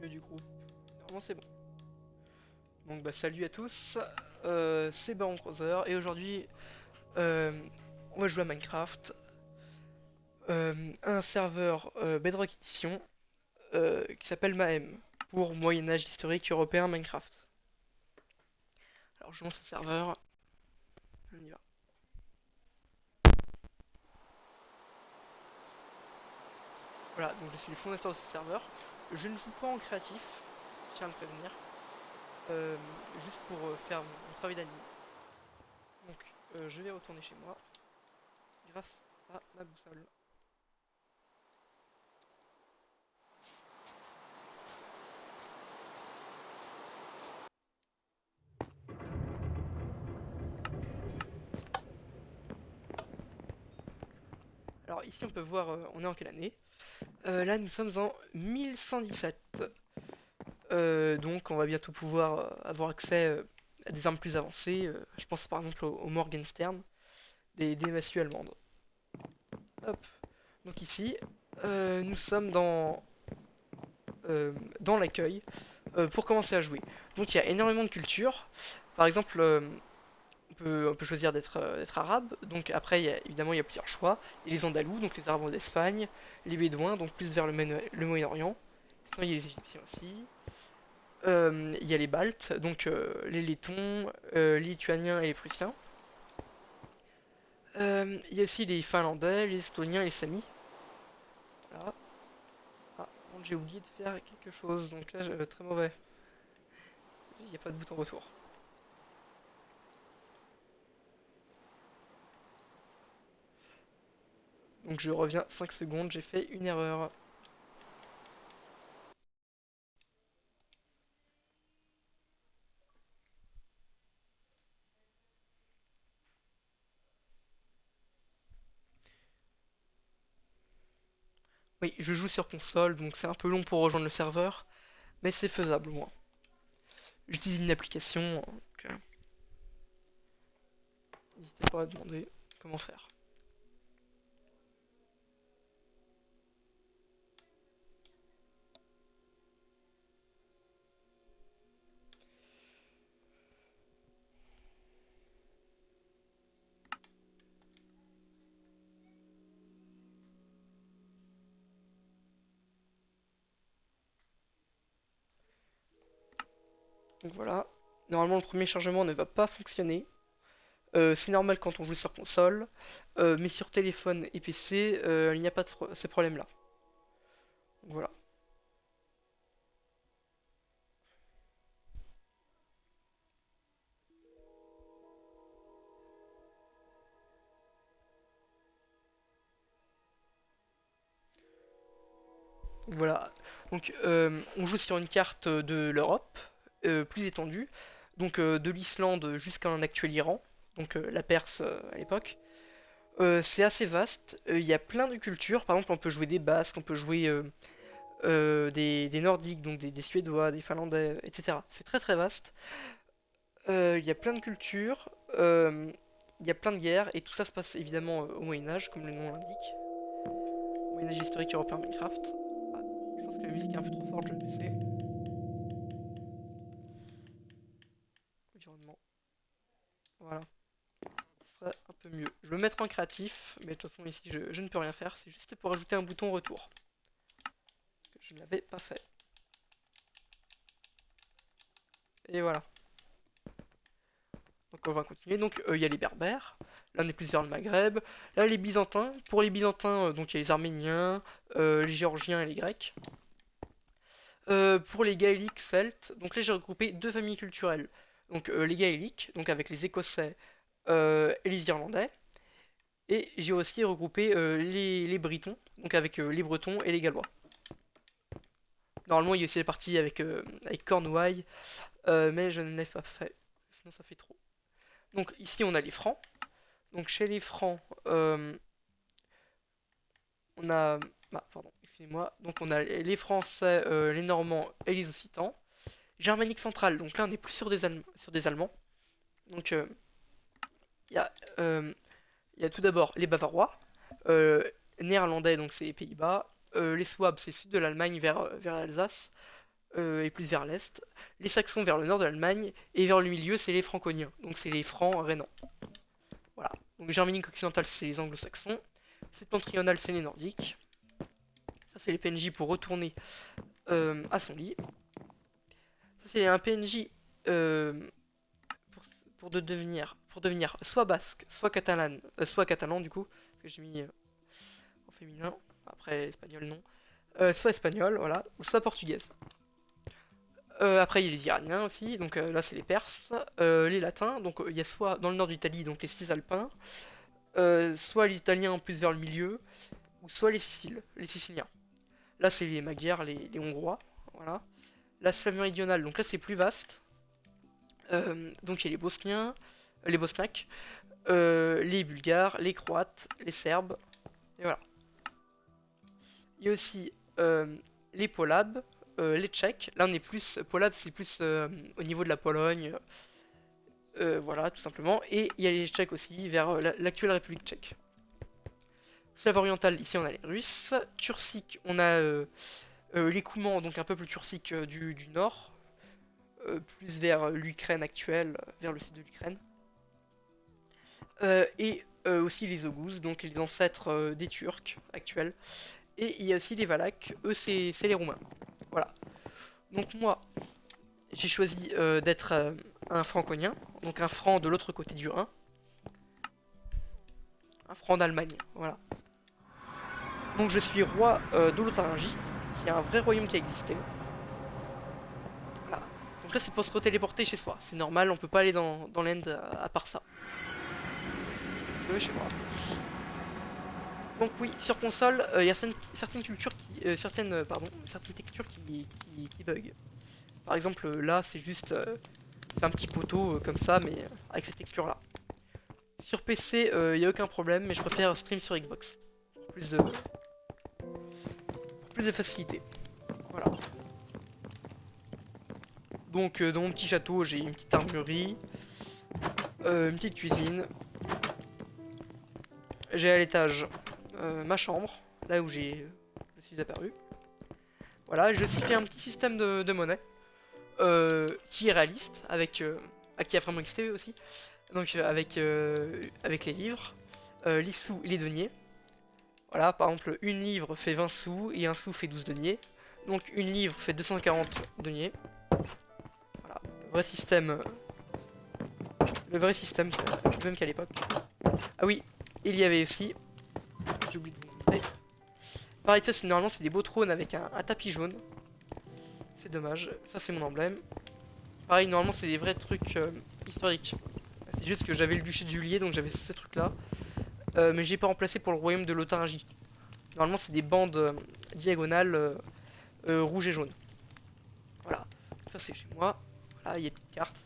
Du groupe. Normalement c'est bon. Donc bah salut à tous, c'est Baron Crowther et aujourd'hui on va jouer à Minecraft, un serveur Bedrock Edition qui s'appelle Mahem pour Moyen-Âge historique européen Minecraft. Alors je lance le serveur, on y va. Voilà, donc je suis le fondateur de ce serveur. Je ne joue pas en créatif, je tiens à le prévenir, euh, juste pour faire mon travail d'admin. Donc je vais retourner chez moi grâce à ma boussole. Alors ici on peut voir, on est en quelle année? Là nous sommes en 1117. Donc on va bientôt pouvoir avoir accès à des armes plus avancées. Je pense par exemple au Morgenstern, des massues allemandes. Hop. Donc ici, nous sommes dans l'accueil pour commencer à jouer. Donc il y a énormément de cultures. Par exemple, on peut choisir d'être arabe. Donc après, évidemment, il y a plusieurs choix. Il y a les Andalous, donc les Arabes d'Espagne, les Bédouins, donc plus vers le Moyen-Orient. Sinon, il y a les Égyptiens aussi. Il y a les Baltes, donc les Lettons, les Lituaniens et les Prussiens. Il y a aussi les Finlandais, les Estoniens et les Samis. Voilà. Ah, bon, j'ai oublié de faire quelque chose, donc là, très mauvais. Il n'y a pas de bouton retour. Donc je reviens 5 secondes, j'ai fait une erreur. Oui, je joue sur console, donc c'est un peu long pour rejoindre le serveur, mais c'est faisable, moi. J'utilise une application, donc n'hésitez pas à demander comment faire. Donc voilà. Normalement, le premier chargement ne va pas fonctionner. C'est normal quand on joue sur console, mais sur téléphone et PC, il n'y a pas ces problèmes-là. Donc voilà. Voilà. Donc on joue sur une carte de l'Europe, plus étendue, donc de l'Islande jusqu'à un actuel Iran, donc la Perse à l'époque. C'est assez vaste, il y a plein de cultures, par exemple on peut jouer des Basques, on peut jouer des Nordiques, donc des Suédois, des Finlandais, etc. C'est très très vaste. Il y a plein de cultures, il y a plein de guerres, et tout ça se passe évidemment au Moyen-Âge, comme le nom l'indique. Moyen-Âge historique européen Minecraft. Ah, je pense que la musique est un peu trop forte, je vais baisser. Environnement. Voilà, ce serait un peu mieux. Je vais me mettre en créatif, mais de toute façon ici je ne peux rien faire, c'est juste pour ajouter un bouton retour. Que je ne l'avais pas fait. Et voilà. Donc on va continuer. Donc il y a les Berbères. Là on est plus vers le Maghreb. Là les Byzantins. Pour les Byzantins, donc il y a les Arméniens, les Géorgiens et les Grecs. Pour les Gaéliques Celtes, donc là j'ai regroupé deux familles culturelles. Donc les Gaéliques, donc avec les Écossais et les Irlandais. Et j'ai aussi regroupé les Britons, donc avec les Bretons et les Gallois. Normalement il y a aussi les parties avec Cornouailles, mais je ne l'ai pas fait, sinon ça fait trop. Donc ici on a les Francs. Donc chez les Francs, on a... Ah, pardon, excusez-moi. Donc on a les Français, les Normands et les Occitans. Germanique centrale, donc là on est plus sur des Allemands. Donc il y, a, y a tout d'abord les Bavarois, néerlandais, donc c'est les Pays-Bas. Les Souabes, c'est le sud de l'Allemagne vers l'Alsace. et plus vers l'est. Les Saxons vers le nord de l'Allemagne, et vers le milieu, c'est les Franconiens, donc c'est les Francs rhénans. Voilà. Donc Germanique occidentale, c'est les Anglo-Saxons. Septentrionale, c'est les Nordiques. Ça, c'est les PNJ pour retourner à son lit. Ça, c'est un PNJ pour devenir soit basque, soit catalan du coup, parce que j'ai mis au féminin, après espagnol non, soit espagnol, voilà, ou soit portugaise. Après, il y a les Iraniens aussi, donc là c'est les Perses, les Latins, donc il y a soit dans le nord d'Italie, donc les Cisalpins, soit les Italiens en plus vers le milieu, ou soit les Siciliens. Là c'est les Magyars, les Hongrois, voilà. La Slave méridionale, donc là c'est plus vaste. Donc il y a les Bosniens, les Bosniaques, les Bulgares, les Croates, les Serbes, et voilà. Il y a aussi les Polabes, les Tchèques. Là on est plus, Polabes c'est plus au niveau de la Pologne, voilà tout simplement. Et il y a les Tchèques aussi vers l'actuelle République tchèque. Slave orientale, ici on a les Russes. Turcique, on a les Coumans, donc un peuple turcique du nord, plus vers l'Ukraine actuelle, vers le sud de l'Ukraine. Et aussi les Oghuz, donc les ancêtres des Turcs actuels. Et il y a aussi les Valaques, eux c'est les Roumains. Voilà. Donc moi, j'ai choisi d'être un franconien, donc un franc de l'autre côté du Rhin. Un franc d'Allemagne, voilà. Donc je suis roi de Lotharingie, qui est un vrai royaume qui a existé. Voilà. Donc là c'est pour se retéléporter chez soi, c'est normal, on peut pas aller dans l'End à part ça. Chez moi. Donc oui, sur console, il y a certaines cultures qui, certaines textures qui bug. Par exemple, là, c'est juste, c'est un petit poteau comme ça, mais avec cette texture-là. Sur PC, il n'y a aucun problème, mais je préfère stream sur Xbox. Pour plus de facilité. Voilà. Donc, dans mon petit château, j'ai une petite armurerie, une petite cuisine. J'ai à l'étage ma chambre, là où je suis apparu. Voilà, j'ai aussi fait un petit système de monnaie qui est réaliste, qui a vraiment existé aussi. Donc avec les livres, les sous et les deniers. Voilà, par exemple, une livre fait 20 sous et un sou fait 12 deniers. Donc une livre fait 240 deniers. Voilà, le vrai système, même qu'à l'époque. Ah oui, il y avait aussi, j'ai oublié de vous montrer. Pareil, ça, normalement, c'est des beaux trônes avec un tapis jaune. C'est dommage, ça c'est mon emblème. Pareil, normalement, c'est des vrais trucs historiques. C'est juste que j'avais le duché de Juillet, donc j'avais ces trucs-là. Mais j'ai pas remplacé pour le royaume de Lotharingie. Normalement, c'est des bandes diagonales rouge et jaune. Voilà, ça c'est chez moi. Voilà, il y a une petite carte.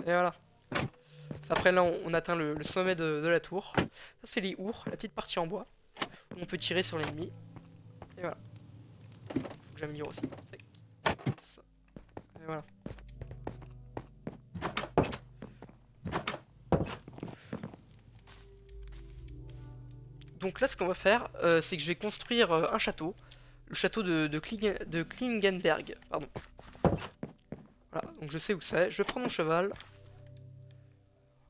Et voilà. Après là, on atteint le sommet de la tour. Ça c'est les ours, la petite partie en bois. Où on peut tirer sur l'ennemi. Et voilà. Faut que j'améliore aussi. Et voilà. Donc là, ce qu'on va faire, c'est que je vais construire un château. Le château de Klingenberg. Pardon. Voilà, donc je sais où c'est. Je vais prendre mon cheval.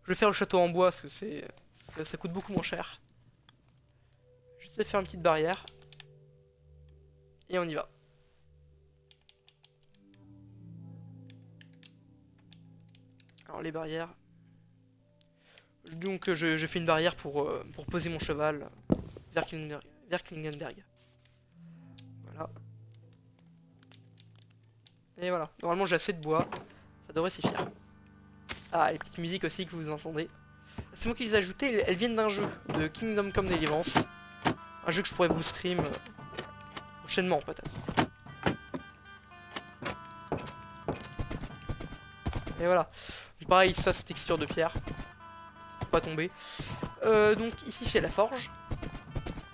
Je vais faire le château en bois parce que ça coûte beaucoup moins cher. Je vais faire une petite barrière. Et on y va. Alors les barrières. Donc je fais une barrière pour poser mon cheval vers Klingenberg. Voilà. Et voilà. Normalement j'ai assez de bois. Ça devrait suffire. Ah, les petites musiques aussi que vous entendez. C'est moi qui les ai ajoutées. Elles viennent d'un jeu de Kingdom Come Deliverance. Un jeu que je pourrais vous stream prochainement peut-être. Et voilà. Pareil, ça c'est texture de pierre. Pour pas tomber. Donc ici c'est la forge.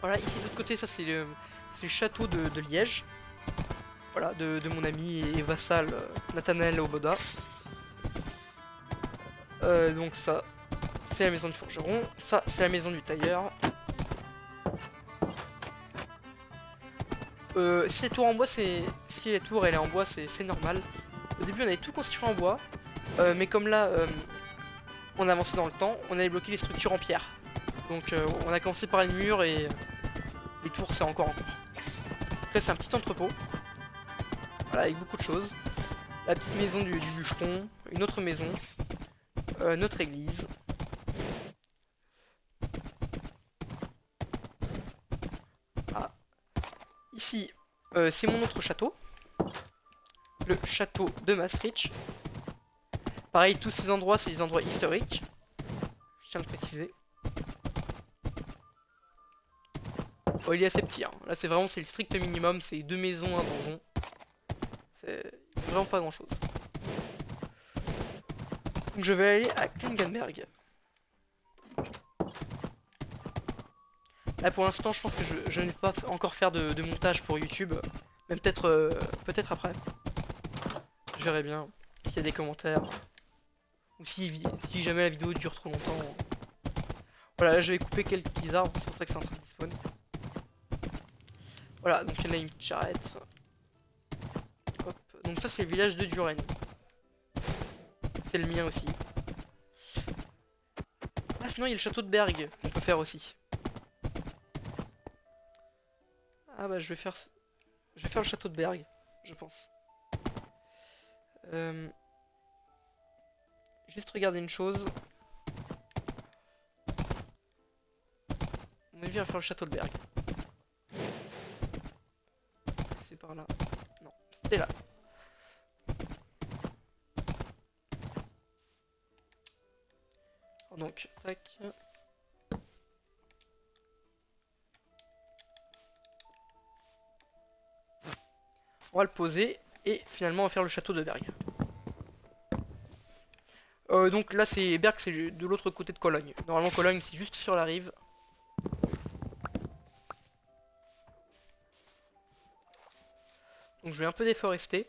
Voilà, ici de l'autre côté ça c'est le château de Liège. Voilà, de mon ami et vassal Nathanaël Oboda. Donc ça c'est la maison du forgeron. Ça c'est la maison du tailleur. Si la tour en bois, c'est... Si la tour elle est en bois, c'est normal. Au début, on avait tout construit en bois. Mais comme là, on a avancé dans le temps, on avait bloqué les structures en pierre. Donc on a commencé par les murs et les tours, c'est encore en cours. Donc là, c'est un petit entrepôt. Voilà, avec beaucoup de choses. La petite maison du bûcheron, une autre maison, notre église. Ah. Ici, c'est mon autre château. Le château de Maastricht. Pareil, tous ces endroits, c'est des endroits historiques. Je tiens à le préciser. Oh, il est assez petit, hein. Là, c'est vraiment le strict minimum. C'est 2 maisons, un donjon. C'est vraiment pas grand chose. Donc je vais aller à Klingenberg. Là pour l'instant je pense que je n'ai pas encore faire de montage pour YouTube. Même peut-être après. Je verrai bien s'il y a des commentaires. Ou si jamais la vidéo dure trop longtemps. Voilà, là je vais couper quelques arbres, c'est pour ça que c'est en train de spawn. Voilà, donc il y en a une petite charrette. Hop. Donc ça c'est le village de Duren. C'est le mien aussi. Ah sinon il y a le château de Berg qu'on peut faire aussi. Ah bah je vais faire le château de Berg, je pense. Juste regarder une chose. On est bien à faire le château de Berg. C'est par là. Non, c'était là. Donc, tac. On va le poser et finalement on va faire le château de Berg. Donc là c'est Berg, c'est de l'autre côté de Cologne. Normalement Cologne c'est juste sur la rive. Donc je vais un peu déforester.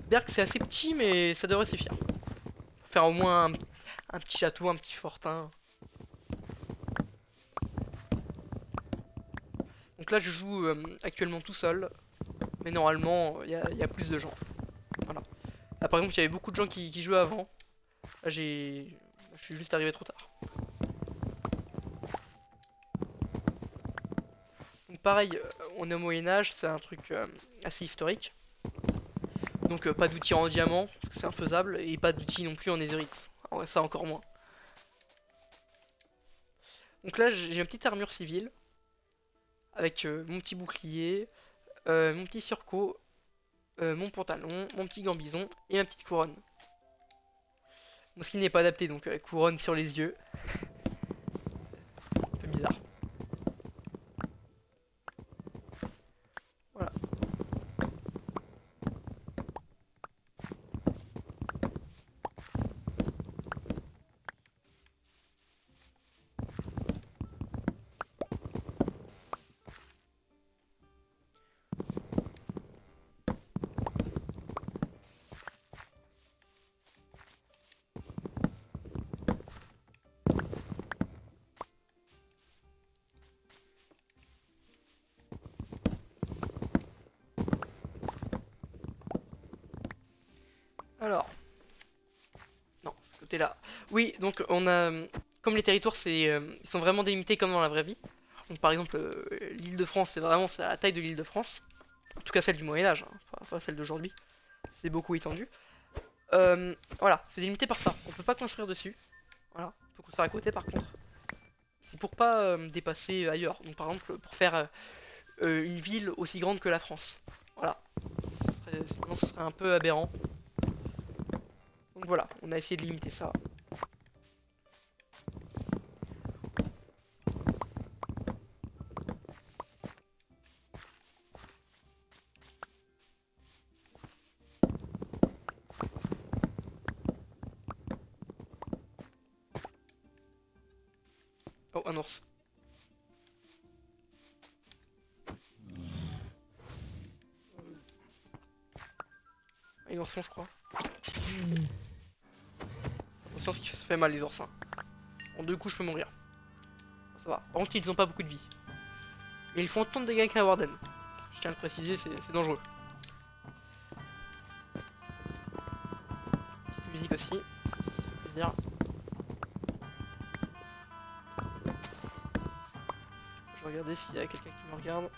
Berg c'est assez petit mais ça devrait suffire. Pour faire au moins un petit château, un petit fortin. Donc là je joue actuellement tout seul. Mais normalement il y a plus de gens. Voilà. Là par exemple il y avait beaucoup de gens qui jouaient avant. Là je suis juste arrivé trop tard. Donc pareil, on est au Moyen-Âge, c'est un truc assez historique. Donc pas d'outils en diamant, parce que c'est infaisable, et pas d'outils non plus en netherite. Ça encore moins. Donc là j'ai une petite armure civile, avec mon petit bouclier, mon petit surcot, mon pantalon, mon petit gambison et ma petite couronne. Mon skin n'est pas adapté, donc couronne sur les yeux. Un peu bizarre. Voilà. Alors, non, ce côté-là. Oui, donc on a, comme les territoires, ils sont vraiment délimités comme dans la vraie vie. Donc par exemple, l'île de France, c'est la taille de l'île de France. En tout cas celle du Moyen-Âge, hein, pas celle d'aujourd'hui. C'est beaucoup étendu. Voilà, c'est délimité par ça. On peut pas construire dessus. Voilà, on peut construire à côté par contre. C'est pour pas dépasser ailleurs. Donc par exemple, pour faire une ville aussi grande que la France. Voilà. Sinon ce serait un peu aberrant. Donc voilà, on a essayé de limiter ça. Oh, un ours. Un ourson, je crois. Attention, ce qui se fait mal, les oursins. En 2 coups, je peux mourir. Ça va. Par contre, ils ont pas beaucoup de vie. Et ils font autant de dégâts qu'à Warden. Je tiens à le préciser, c'est dangereux. Petite musique aussi, ça fait plaisir. Je vais regarder s'il y a quelqu'un qui me regarde.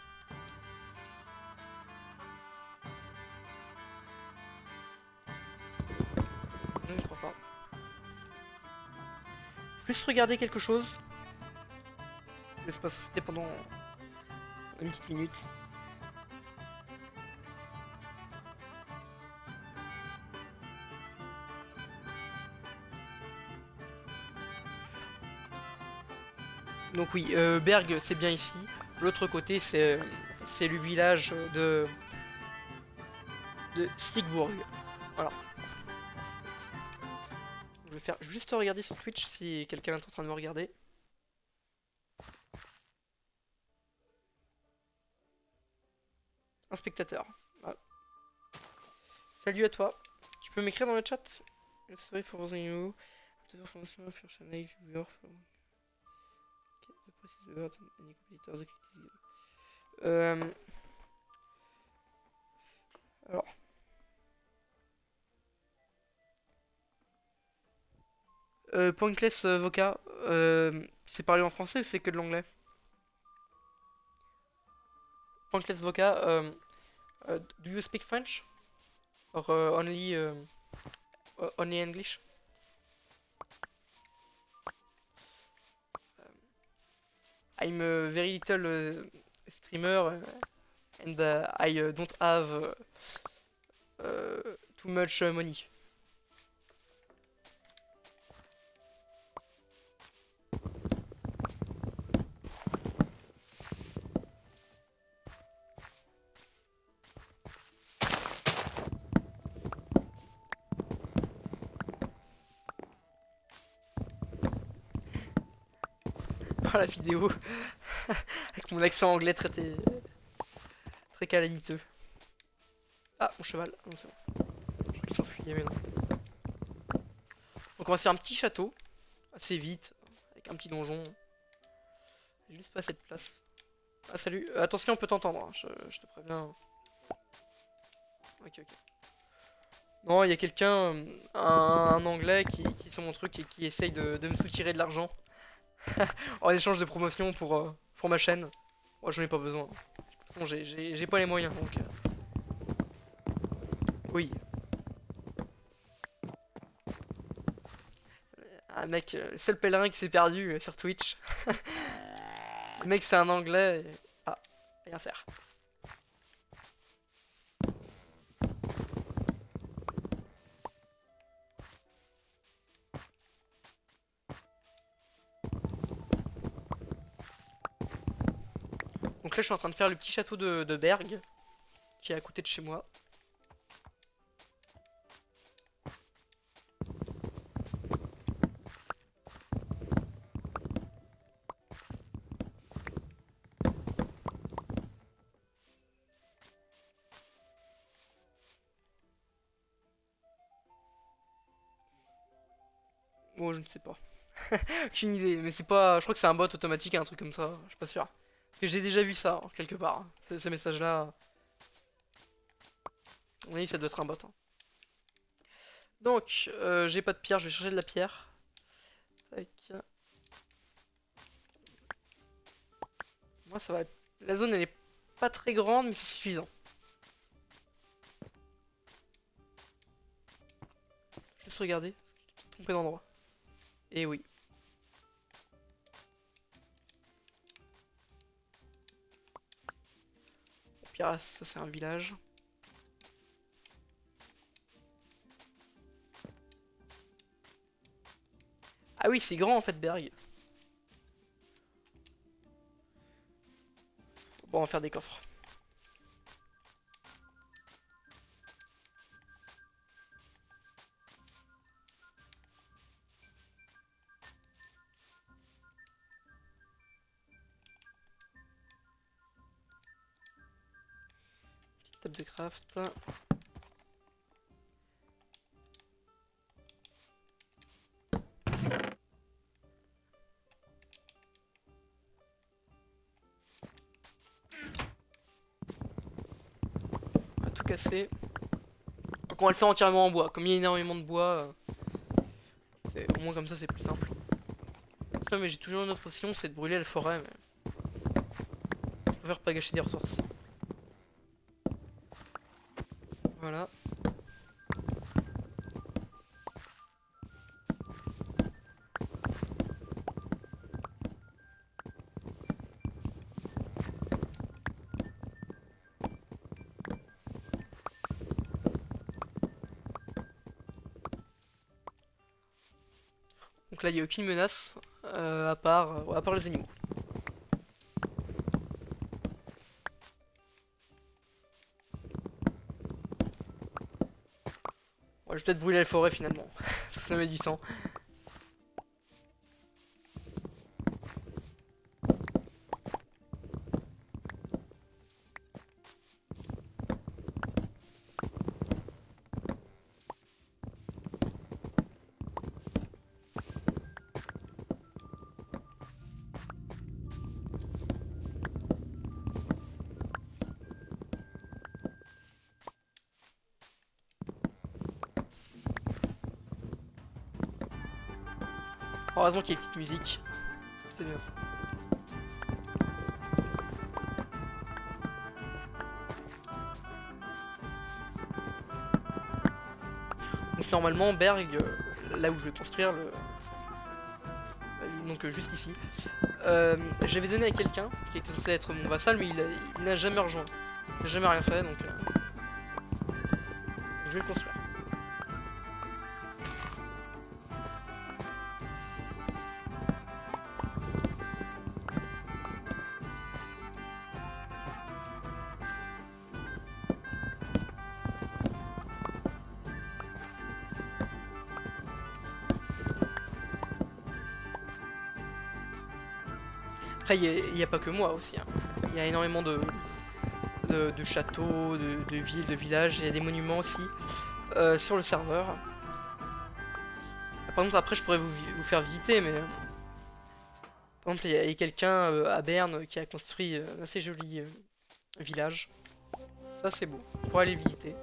Je ne crois pas. Juste regarder quelque chose. Je laisse pas sauter pendant une petite minute. Donc oui, Berg c'est bien ici. L'autre côté c'est le village de Sigbourg. Voilà. Je vais faire juste regarder sur Twitch si quelqu'un est en train de me regarder. Un spectateur. Voilà. Salut à toi. Tu peux m'écrire dans le chat? Sorry for bothering you. Alors. Pointless Voca, c'est parlé en français ou c'est que de l'anglais? Pointless Voca, do you speak French? Or only English? I'm a very little streamer and I don't have too much money. La vidéo avec mon accent anglais très calamiteux. Ah, mon cheval. Non, c'est bon. Je vais s'enfuir, mais non. Donc on va faire un petit château assez vite avec un petit donjon. J'ai juste pas assez de place. Ah salut, attention on peut t'entendre, hein. Je te préviens. Ok. Non, il y a quelqu'un, un anglais qui est sur mon truc et qui essaye de me soutirer de l'argent en échange de promotion pour ma chaîne. Moi j'en ai pas besoin. De toute façon j'ai pas les moyens donc. Oui. Un mec, le seul pèlerin qui s'est perdu sur Twitch. Le mec c'est un anglais et... Ah, rien faire. Donc là je suis en train de faire le petit château de Berg, qui est à côté de chez moi. Bon, je ne sais pas. Aucune idée, mais c'est pas. Je crois que c'est un bot automatique, un truc comme ça, je suis pas sûr. Parce que j'ai déjà vu ça, hein, quelque part. Ce message-là. Oui, ça doit être un bot. Hein. Donc, j'ai pas de pierre, je vais chercher de la pierre. Tac. Moi, ça va. La zone, elle est pas très grande, mais c'est suffisant. Je vais juste regarder. Je suis trompé d'endroit. Et oui. Pierre, ça c'est un village. Ah oui, c'est grand en fait, Berg. Bon, on va faire des coffres. Petite table de craft. casser. Donc on va le faire entièrement en bois. Comme il y a énormément de bois, au moins comme ça c'est plus simple. Non mais j'ai toujours une autre option, c'est de brûler la forêt. Mais je préfère pas gâcher des ressources. Voilà. Donc là il n'y a aucune menace à part les animaux. Ouais, je vais peut-être brûler la forêt finalement. Ça met du temps. Heureusement qu'il y a une petite musique. C'est bien. Donc normalement Berg, là où je vais construire donc juste ici, j'avais donné à quelqu'un qui était censé être mon vassal, mais il n'a jamais rejoint. Il n'a jamais rien fait, donc je vais le construire. Après, il n'y a pas que moi aussi, hein. Il y a énormément de châteaux, de villes, de villages, il y a des monuments aussi sur le serveur. Par contre, après, je pourrais vous faire visiter, mais par exemple, il y a quelqu'un à Berne qui a construit un assez joli village. Ça, c'est beau. On pourra aller le visiter.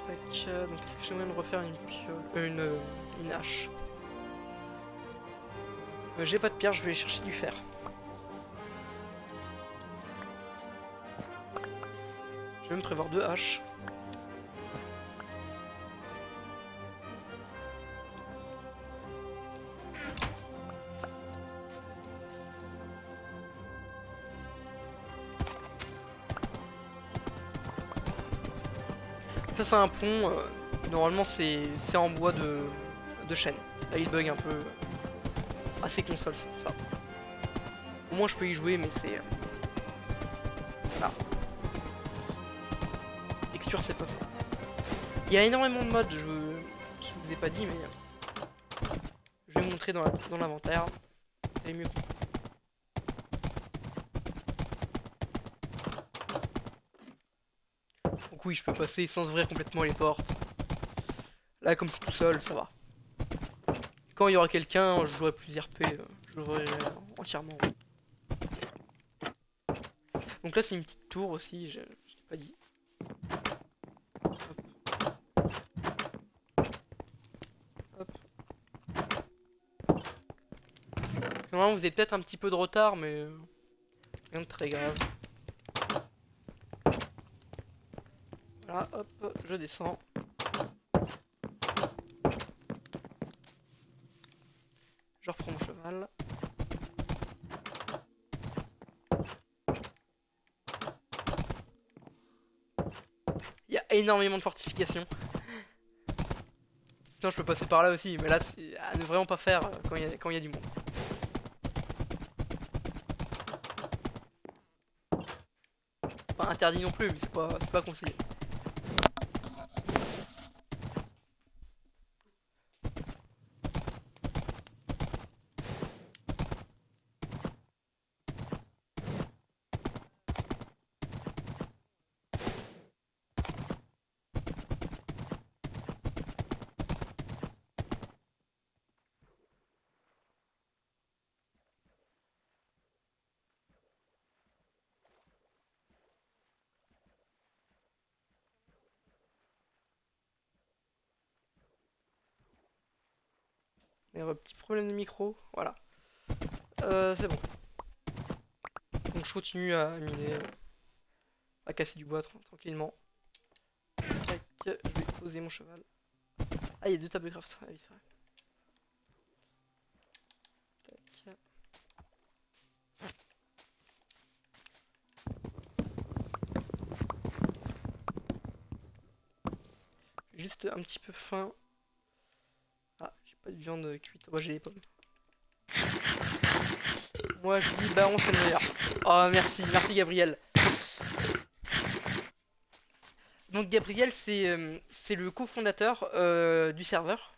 Tac, donc, est-ce que j'aimerais me refaire une hache? J'ai pas de pierre, je vais aller chercher du fer. Je vais me prévoir 2 haches. Ça c'est un pont, normalement c'est en bois de chêne. Là il bug un peu. Assez console c'est pour ça. Au moins je peux y jouer mais c'est... Là. Texture c'est pas ça. Il y a énormément de modes, je vous ai pas dit mais... Je vais vous montrer dans l'inventaire. C'est mieux. Donc oui je peux passer sans ouvrir complètement les portes. Là comme tout seul ça va. Quand il y aura quelqu'un, je jouerai plus RP, je l'ouvrirai entièrement. Donc là c'est une petite tour aussi, je t'ai pas dit. Hop. Normalement vous avez peut-être un petit peu de retard mais rien de très grave. Voilà, hop, je descends. Je reprends mon cheval. Il y a énormément de fortifications. Sinon je peux passer par là aussi, mais là c'est à ne vraiment pas faire quand il y a du monde. Pas interdit non plus, mais c'est pas conseillé. Petit problème de micro, voilà. C'est bon. Donc je continue à miner, à casser du bois tranquillement. Tac, je vais poser mon cheval. Ah, il y a deux tables de craft. Ah oui, c'est vrai. Tac. Juste un petit peu faim. Ah, j'ai pas de viande cuite. Moi, j'ai les pommes. Moi, je dis Baron, c'est le meilleur. Oh, merci, merci Gabriel. Donc Gabriel, c'est le cofondateur du serveur.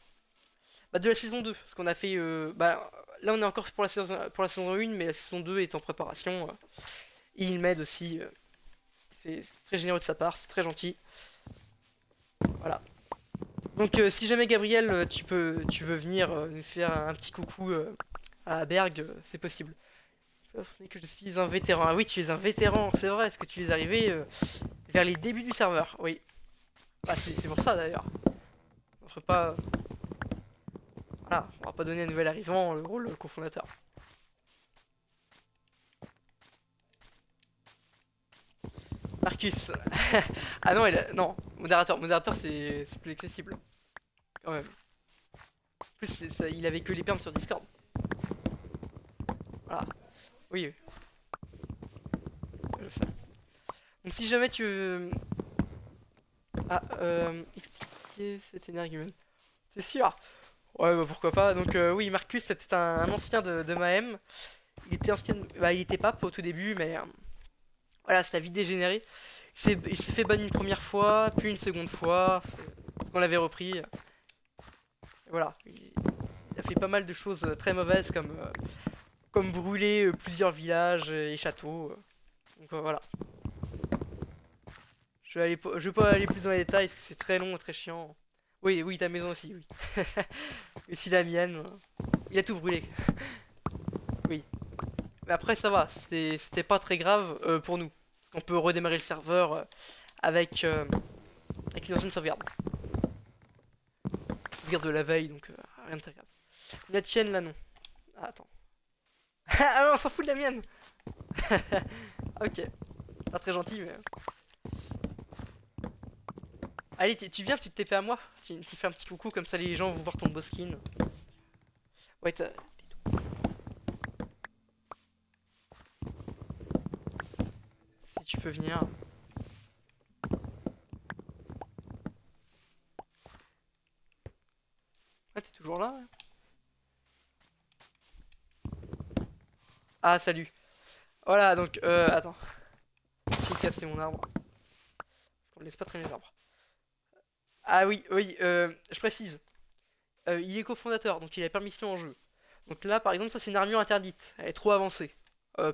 Bah, de la saison 2. Parce qu'on a fait... bah, là, on est encore pour la saison 1, mais la saison 2 est en préparation. Et il m'aide aussi. C'est très généreux de sa part, c'est très gentil. Voilà. Donc si jamais Gabriel, tu veux venir nous faire un petit coucou à Berg, c'est possible. Que je suis un vétéran. Ah oui, tu es un vétéran, c'est vrai, est-ce que tu es arrivé vers les débuts du serveur? Oui. Bah, c'est pour ça d'ailleurs. On ferait pas. Voilà, on va pas donner à un nouvel arrivant le rôle cofondateur. Marcus. Ah non, non, modérateur. Modérateur, c'est plus accessible. Quand même. En plus, il avait que les perms sur Discord. Voilà. Oui, je sais. Donc si jamais tu veux... Ah, expliquer cet énergumène. C'est sûr. Ouais, bah pourquoi pas. Donc oui, Marcus, c'était un ancien de Mahem. Il était pape au tout début, mais voilà, sa vie dégénérée. Il s'est fait ban une première fois, puis une seconde fois. Parce qu'on l'avait repris. Et voilà. Il a fait pas mal de choses très mauvaises comme brûler plusieurs villages et châteaux. Donc voilà. Je vais pas aller plus dans les détails parce que c'est très long et très chiant. Oui, oui, ta maison aussi, oui. Et si la mienne, il a tout brûlé. Oui. Mais après, ça va, c'était pas très grave pour nous. On peut redémarrer le serveur avec, avec une ancienne sauvegarde. Sauvegarde de la veille, donc rien de très grave. La tienne, là, non. Ah, attends. Ah non, on s'en fout de la mienne. Ok. Pas très gentil, mais... Allez, tu viens, tu te TP à moi. Tu fais un petit coucou, comme ça les gens vont voir ton beau skin. Ouais, si tu peux venir. Ah, t'es toujours là, ouais. Ah, salut. Voilà, donc, attends. J'ai cassé mon arbre. On laisse pas traîner l'arbre. Ah oui, oui, je précise. Il est cofondateur, donc il a permission en jeu. Donc là, par exemple, ça c'est une armure interdite. Elle est trop avancée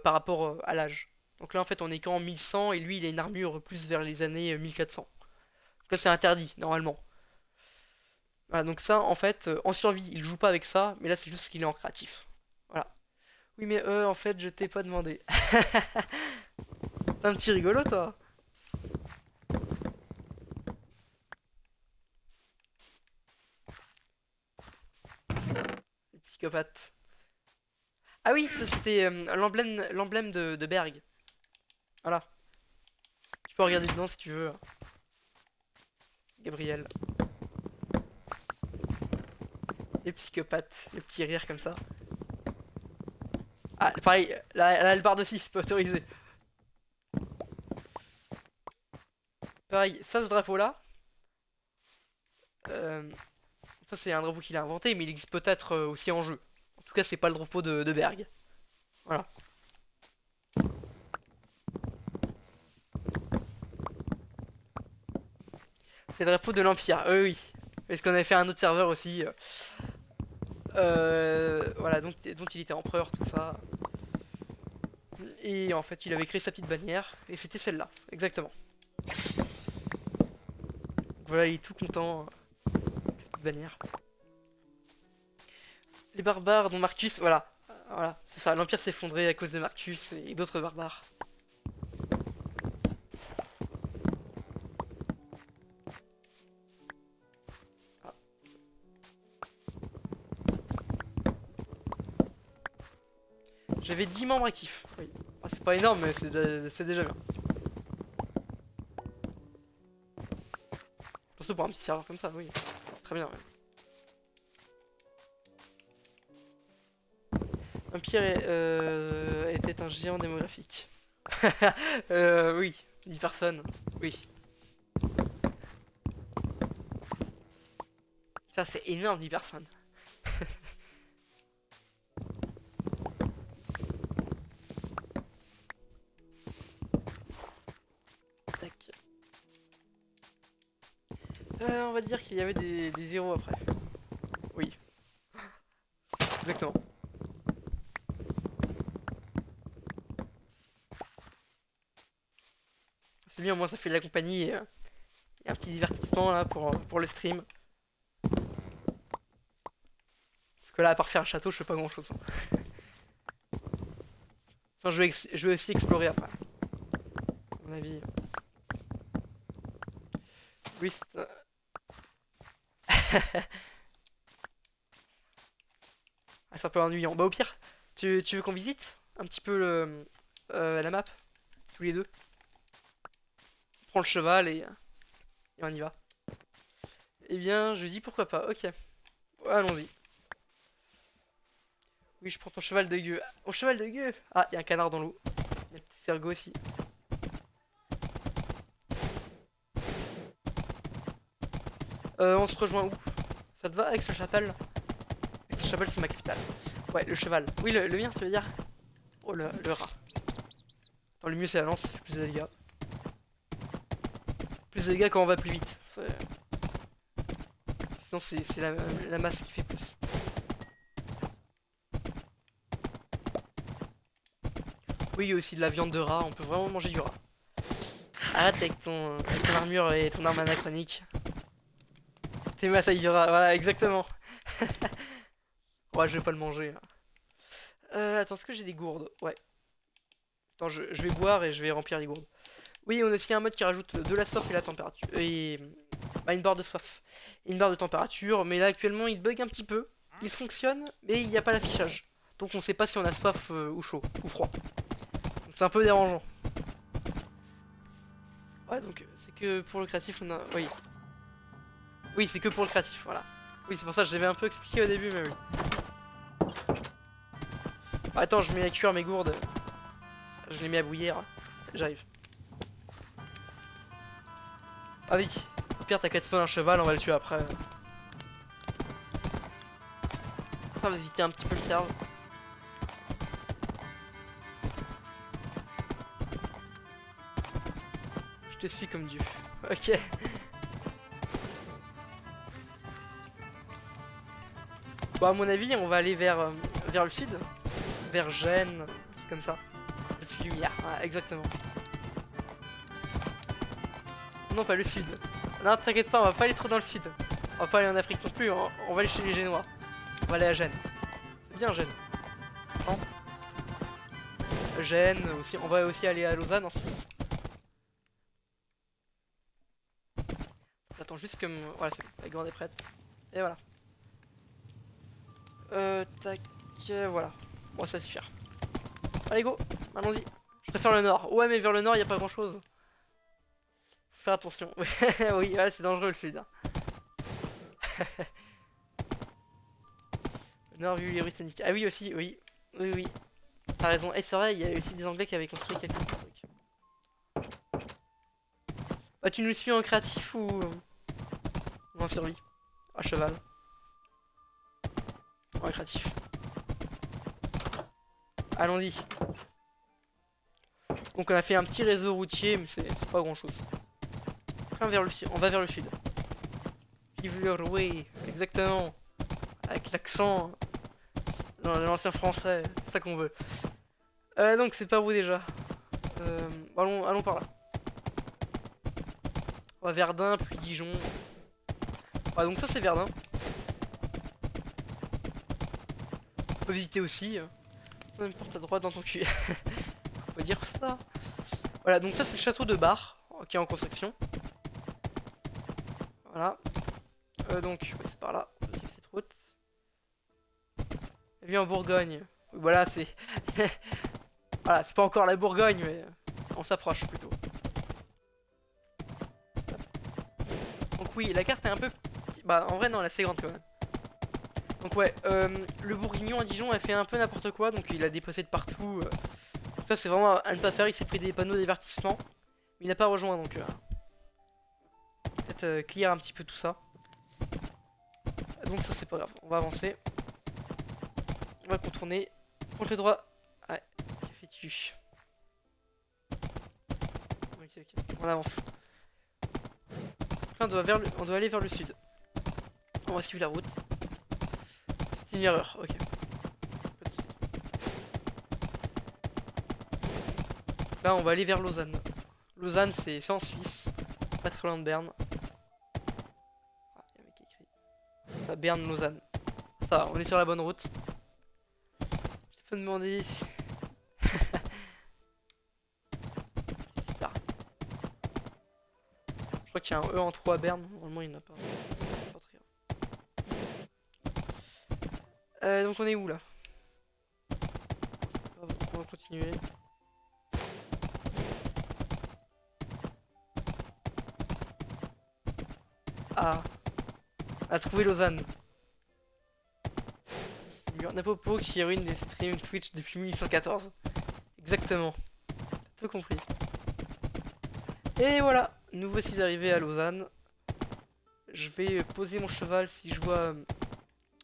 par rapport à l'âge. Donc là, en fait, on est qu'en 1100 et lui, il a une armure plus vers les années 1400. Donc là, c'est interdit, normalement. Voilà, donc ça, en fait, en survie, il joue pas avec ça, mais là, c'est juste qu'il est en créatif. Voilà. Oui, mais en fait, je t'ai pas demandé. T'es un petit rigolo, toi. Les psychopathes. Ah oui, ça c'était l'emblème de Berg. Voilà. Tu peux regarder dedans si tu veux. Gabriel. Les psychopathes, les petits rires comme ça. Ah, pareil, là, le barre de 6 pas autorisé. Pareil, ça, ce drapeau-là, euh, ça c'est un drapeau qu'il a inventé, mais il existe peut-être aussi en jeu. En tout cas, c'est pas le drapeau de Berg. Voilà. C'est le drapeau de l'Empire, oui. Parce qu'on avait fait un autre serveur aussi. Voilà, donc, dont il était empereur, tout ça. Et en fait, il avait créé sa petite bannière, et c'était celle-là, exactement. Donc voilà, il est tout content, cette petite bannière. Les barbares dont Marcus, voilà. Voilà, c'est ça, l'Empire s'est effondré à cause de Marcus et d'autres barbares. Ah. J'avais 10 membres actifs. Oui. Ah, c'est pas énorme, mais c'est déjà bien. Surtout pour un petit serveur comme ça, oui. C'est très bien. Ouais. Empire était un géant démographique. Oui. 10 personnes. Oui. Ça, c'est énorme, 10 personnes. Tac. On va dire qu'il y avait des zéros après. Oui, exactement. C'est bien, au moins ça fait de la compagnie et un petit divertissement là pour le stream. Parce que là, à part faire un château, je fais pas grand chose. Enfin, je vais aussi explorer après. À mon avis. Oui, c'est un peu ennuyant. Bah, au pire, tu veux qu'on visite un petit peu la map, tous les deux. On prend le cheval et on y va. Eh bien, je dis pourquoi pas. Ok, allons-y. Oui, je prends ton cheval de gueux. Mon cheval de gueux. Ah, il y a un canard dans l'eau. Il y a un petit cerveau aussi. On se rejoint où? Ça te va avec ce chapelle? Avec ce chapelle, c'est ma capitale. Ouais, le cheval. Oui, le mien, tu veux dire? Oh, le rat. Attends, le mieux, c'est la lance, ça fait plus de dégâts. Plus de dégâts quand on va plus vite. Sinon, c'est la masse qui fait plus. Oui, il y a aussi de la viande de rat, on peut vraiment manger du rat. Arrête avec ton armure et ton arme anachronique. T'es ma taille du rat, voilà, exactement. Ouais, je vais pas le manger. Attends, est-ce que j'ai des gourdes? Ouais. Attends, je vais boire et je vais remplir les gourdes. Oui, on a aussi un mode qui rajoute de la soif et la température. Et bah, une barre de soif. Et une barre de température, mais là actuellement il bug un petit peu. Il fonctionne, mais il n'y a pas l'affichage. Donc on sait pas si on a soif ou chaud, ou froid. C'est un peu dérangeant. Ouais, donc c'est que pour le créatif, on a. Oui. Oui, c'est que pour le créatif, voilà. Oui, c'est pour ça que je l'avais un peu expliqué au début, mais oui. Attends, je mets à cuire mes gourdes. Je les mets à bouillir. J'arrive. Ah oui. Au pire, t'as qu'à te spawn un cheval, on va le tuer après. Ça va éviter un petit peu le cerf. Je te suis comme Dieu. Ok. Bon, à mon avis, on va aller vers le sud. Vers Gênes, un truc comme ça. Le sud lumière, ouais, exactement. Non, pas le sud. Non, t'inquiète pas, on va pas aller trop dans le sud. On va pas aller en Afrique non plus, on va aller chez les Génois. On va aller à Gênes. C'est bien Gênes. Non, Gênes aussi, on va aussi aller à Lausanne ensuite. J'attends juste que mon... Voilà, c'est bon, la gourde est prête. Et voilà. Tac, voilà. Bon, ça va suffire. Allez, go, allons-y. Je préfère le nord. Ouais, mais vers le nord, il a pas grand chose. Faut faire attention. Oui, ouais, c'est dangereux le sud. Hein. Le nord, vu les Britanniques. Ah oui, aussi, oui. Oui, oui. T'as raison. Et c'est vrai, il y a aussi des Anglais qui avaient construit quelques trucs. Bah, tu nous suis en créatif ou en survie? À cheval. En créatif. Allons-y. Donc on a fait un petit réseau routier, mais c'est pas grand chose. On va vers le sud. Give your way, exactement. Avec l'accent dans l'ancien français, c'est ça qu'on veut. Donc c'est pas où déjà. Allons par là. On va Verdun, puis Dijon. Ah, donc ça c'est Verdun. On peut visiter aussi. Une porte à droite dans ton cul. On peut dire ça. Voilà, donc ça c'est le château de Bar, qui est en construction. Voilà. Donc, ouais, c'est par là, cette route. Elle vient en Bourgogne. Voilà, c'est Voilà, c'est pas encore la Bourgogne, mais on s'approche plutôt. Donc oui, la carte est un peu... Bah en vrai non, elle est assez grande quand même. Donc ouais, le bourguignon à Dijon a fait un peu n'importe quoi, donc il a dépassé de partout. Ça c'est vraiment à ne pas faire, il s'est pris des panneaux d'avertissement. Mais il n'a pas rejoint, donc peut-être clear un petit peu tout ça. Donc ça c'est pas grave, on va avancer. On va contourner. On fait droit. Ouais, que fais-tu? Ok, ok, on avance. Là, on doit aller vers le sud. On va suivre la route. C'est une erreur, ok. Pas de soucis. Là, on va aller vers Lausanne. Lausanne, c'est en Suisse. Pas très loin de Berne. Ah, y a un mec qui écrit. Ça, Berne, Lausanne. Ça, on est sur la bonne route. Je peux demander. Super. Je crois qu'il y a un E en 3 à Berne. Normalement, il n'y en a pas. Pas très grave. Donc, on est où là? On va continuer. Ah, on a trouvé Lausanne. Napopo qui ruine des streams Twitch depuis 1814. Exactement. Tout compris. Et voilà, nous voici arrivés à Lausanne. Je vais poser mon cheval si je vois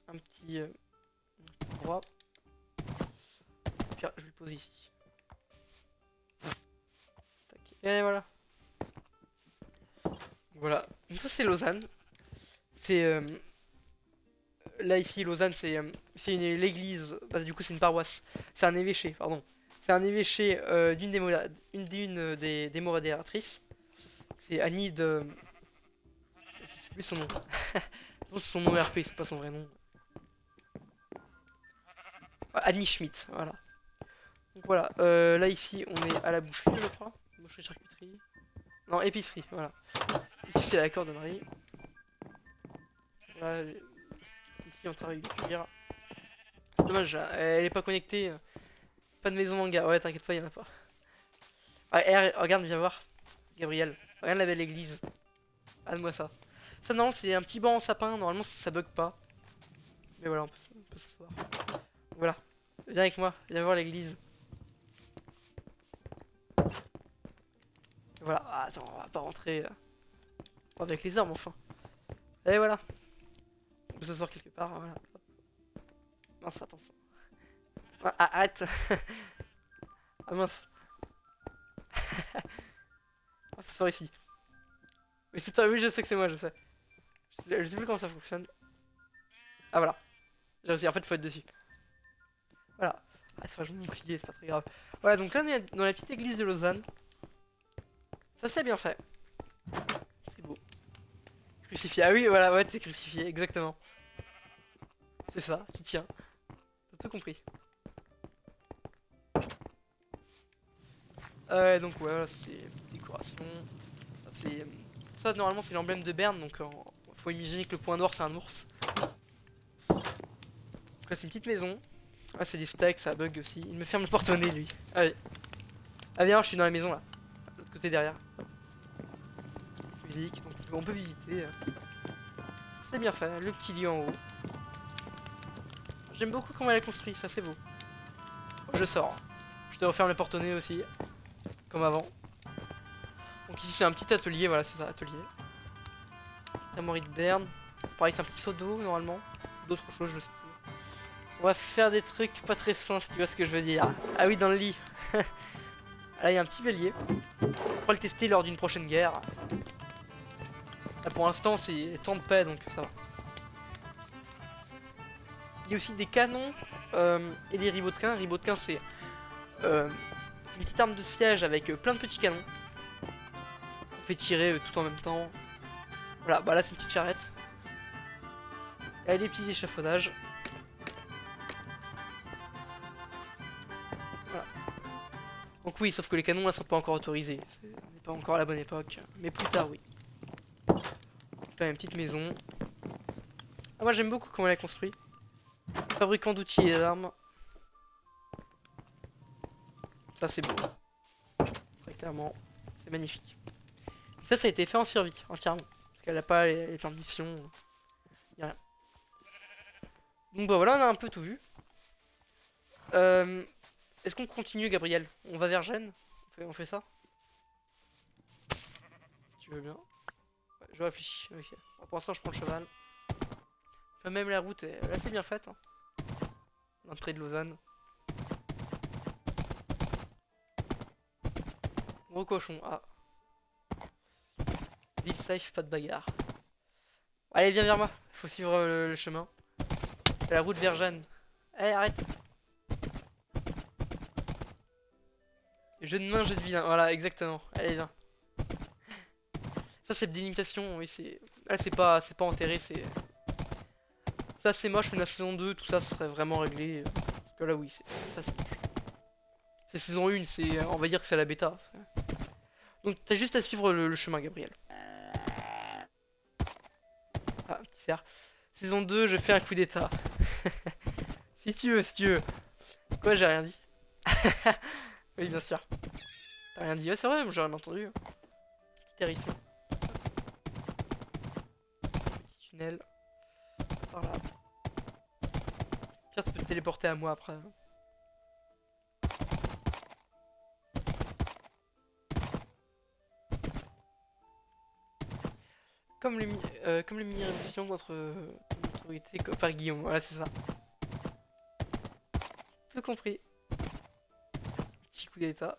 un petit endroit. Puis, je vais le poser ici. Tac. Et voilà. Voilà. Donc ça c'est Lausanne. C'est là ici Lausanne c'est l'église. Bah, du coup c'est une paroisse. C'est un évêché, pardon. C'est un évêché d'une des modératrices. C'est Annie de... Je sais plus son nom. C'est son nom RP, c'est pas son vrai nom. Annie Schmidt, voilà. Donc voilà, là ici on est à la boucherie je crois. Boucherie charcuterie. Non, épicerie, voilà. Ici c'est la cordonnerie. Là, ici on travaille du cuir. C'est dommage, elle est pas connectée. Pas de maison manga, ouais t'inquiète pas, y'en a pas. Ah, regarde, viens voir. Gabriel, regarde la belle église. Donne-moi ça. Ça non, c'est un petit banc en sapin, normalement ça bug pas. Mais voilà, on peut s'asseoir. Voilà, viens avec moi, viens voir l'église. Voilà, ah, attends, on va pas rentrer avec les armes enfin. Et voilà, on peut s'asseoir quelque part, voilà. Mince, attention. Ah, arrête. Ah mince. On va s'asseoir ici. Mais c'est toi, oui je sais que c'est moi, je sais. Je sais plus comment ça fonctionne. Ah voilà. J'ai réussi, en fait faut être dessus. Voilà. Ah c'est vrai, je mon filet, c'est pas très grave. Voilà, donc là on est dans la petite église de Lausanne. Ça c'est bien fait. C'est beau. Crucifié. Ah oui, voilà, ouais, t'es crucifié, exactement. C'est ça, qui tient. T'as tout compris. Donc ouais, voilà, c'est une petite décoration. C'est... Ça, normalement, c'est l'emblème de Berne, donc faut imaginer que le point noir, c'est un ours. Donc là, c'est une petite maison. Ah, c'est des steaks, ça bug aussi. Il me ferme le porte-monnaie, lui. Allez. Ah, viens, je suis dans la maison, là. De l'autre côté, derrière. Musique, donc on peut visiter. C'est bien fait, le petit lit en haut. J'aime beaucoup comment elle est construite, ça c'est beau. Je sors. Je te referme le porte-monnaie aussi. Comme avant. Donc ici c'est un petit atelier, voilà c'est ça, atelier. Armoirie de Berne. Pareil c'est un petit seau d'eau normalement. D'autres choses je sais plus. On va faire des trucs pas très sains si tu vois ce que je veux dire. Ah oui dans le lit. Là il y a un petit bélier. On pourra le tester lors d'une prochaine guerre. Là pour l'instant c'est temps de paix donc ça va. Il y a aussi des canons et des ribotequins. Ribotequin c'est une petite arme de siège avec plein de petits canons. On fait tirer tout en même temps. Voilà, bah là c'est une petite charrette. Elle a des petits échafaudages. Voilà. Donc oui, sauf que les canons là sont pas encore autorisés. On n'est pas encore à la bonne époque. Mais plus tard, oui. Donc là, une petite maison. Ah, moi j'aime beaucoup comment elle est construite. Fabricant d'outils et d'armes. Ça c'est beau. Très clairement, c'est magnifique. Et ça a été fait en survie, entièrement. Parce qu'elle a pas les plans de mission. Y a rien. Donc bah voilà, on a un peu tout vu. Est-ce qu'on continue, Gabriel? On va vers Gênes? On fait ça? Si tu veux bien. Ouais, je réfléchis. Ok. Bon, pour l'instant, je prends le cheval. Enfin, même la route est assez bien faite. Hein. L'entrée de Lausanne. Gros cochon. Ah. Ville safe, pas de bagarre. Allez, viens vers moi. Faut suivre le chemin. C'est la route vers Gênes. Allez, arrête. Jeu de main, jeu de vilain. Voilà, exactement. Allez, viens. Ça, c'est des limitations. Oui, c'est. Là, c'est pas enterré. C'est. Ça, c'est moche. Mais la saison 2, tout ça serait vraiment réglé. Parce que là, oui, ça, c'est moche. C'est saison 1. On va dire que c'est la bêta. Donc, t'as juste à suivre le chemin, Gabriel. Ah, petit cerf. Saison 2, je fais un coup d'état. Si tu veux, si tu veux. Quoi, j'ai rien dit. Oui, bien sûr. T'as rien dit. Ouais, c'est vrai, j'ai rien entendu. Petit hérisson. Petit tunnel. Par là. Pierre, tu peux te téléporter à moi après. Comme les mini-révolutions contre l'autorité par Guillaume. Voilà, c'est ça. Tout compris. Petit coup d'état.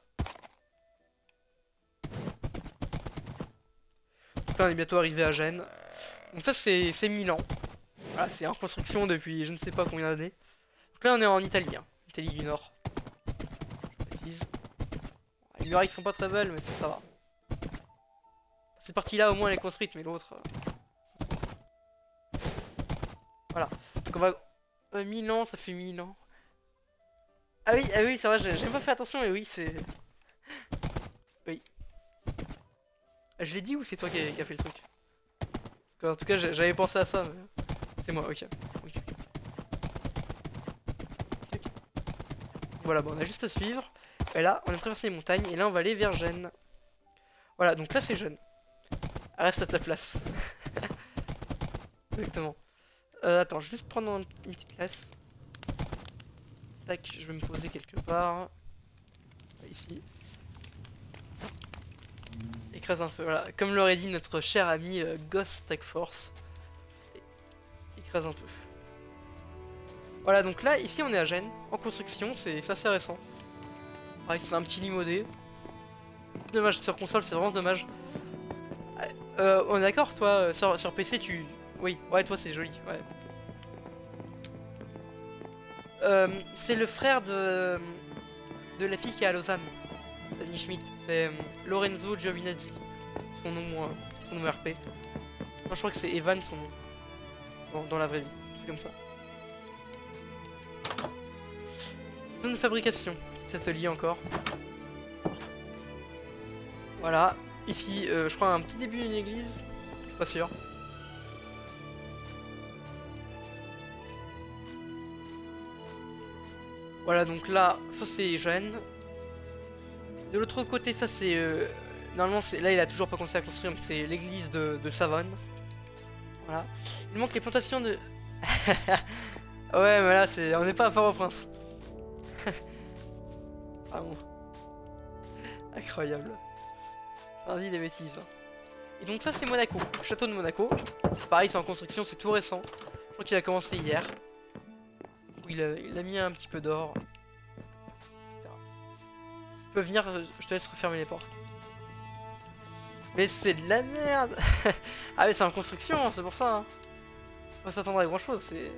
Donc là, on est bientôt arrivé à Gênes. Donc ça, c'est 1000 ans. Voilà, c'est en construction depuis je ne sais pas combien d'années. Donc là, on est en Italie. Hein. Italie du Nord. Je précise. Les murailles sont pas très belles, mais ça va. Cette partie-là, au moins, elle est construite, mais l'autre... Voilà. Donc on va... 1000 ans, ça fait 1000 ans. Ah oui, c'est vrai, j'ai pas fait attention, mais oui, c'est... Oui. Je l'ai dit ou c'est toi qui a fait le truc? Parce qu'en tout cas, j'avais pensé à ça, mais... C'est moi, ok. Ok. Voilà, bon, on a juste à suivre. Et là, on a traversé les montagnes, et là, on va aller vers Gênes. Voilà, donc là, c'est Gênes. Reste à ta place. Exactement. Attends, je vais juste prendre une petite place. Tac, je vais me poser quelque part. Ici. Écrase un feu, voilà. Comme l'aurait dit notre cher ami Ghost Tech Force. Écrase un peu. Voilà, donc là, ici, on est à Gênes, en construction, c'est assez récent. Pareil, c'est un petit lit modé. C'est dommage, sur console, c'est vraiment dommage. On est d'accord, toi, sur PC, tu... Oui, ouais, toi, c'est joli, ouais. C'est le frère de la fille qui est à Lausanne, Danny Schmidt. C'est Lorenzo Giovinazzi, son nom RP. Non, je crois que c'est Evan son nom, dans la vraie vie, c'est comme ça. Zone de fabrication, petit atelier encore. Voilà, ici, je crois un petit début d'une église, je suis pas sûr. Voilà, donc là, ça c'est Gênes. De l'autre côté, ça c'est... normalement, là il a toujours pas commencé à construire, mais c'est l'église de Savone. Voilà. Il manque les plantations de... Ouais, mais là, on n'est pas à Port-au-Prince. Ah bon. Incroyable. Vas-y, des bêtises. Et donc ça, c'est Monaco. Château de Monaco. Pareil, c'est en construction, c'est tout récent. Je crois qu'il a commencé hier. Il a mis un petit peu d'or. Tu peux venir, je te laisse refermer les portes. Mais c'est de la merde. Ah mais c'est en construction, c'est pour ça. Hein. Faut pas s'attendre à grand chose, c'est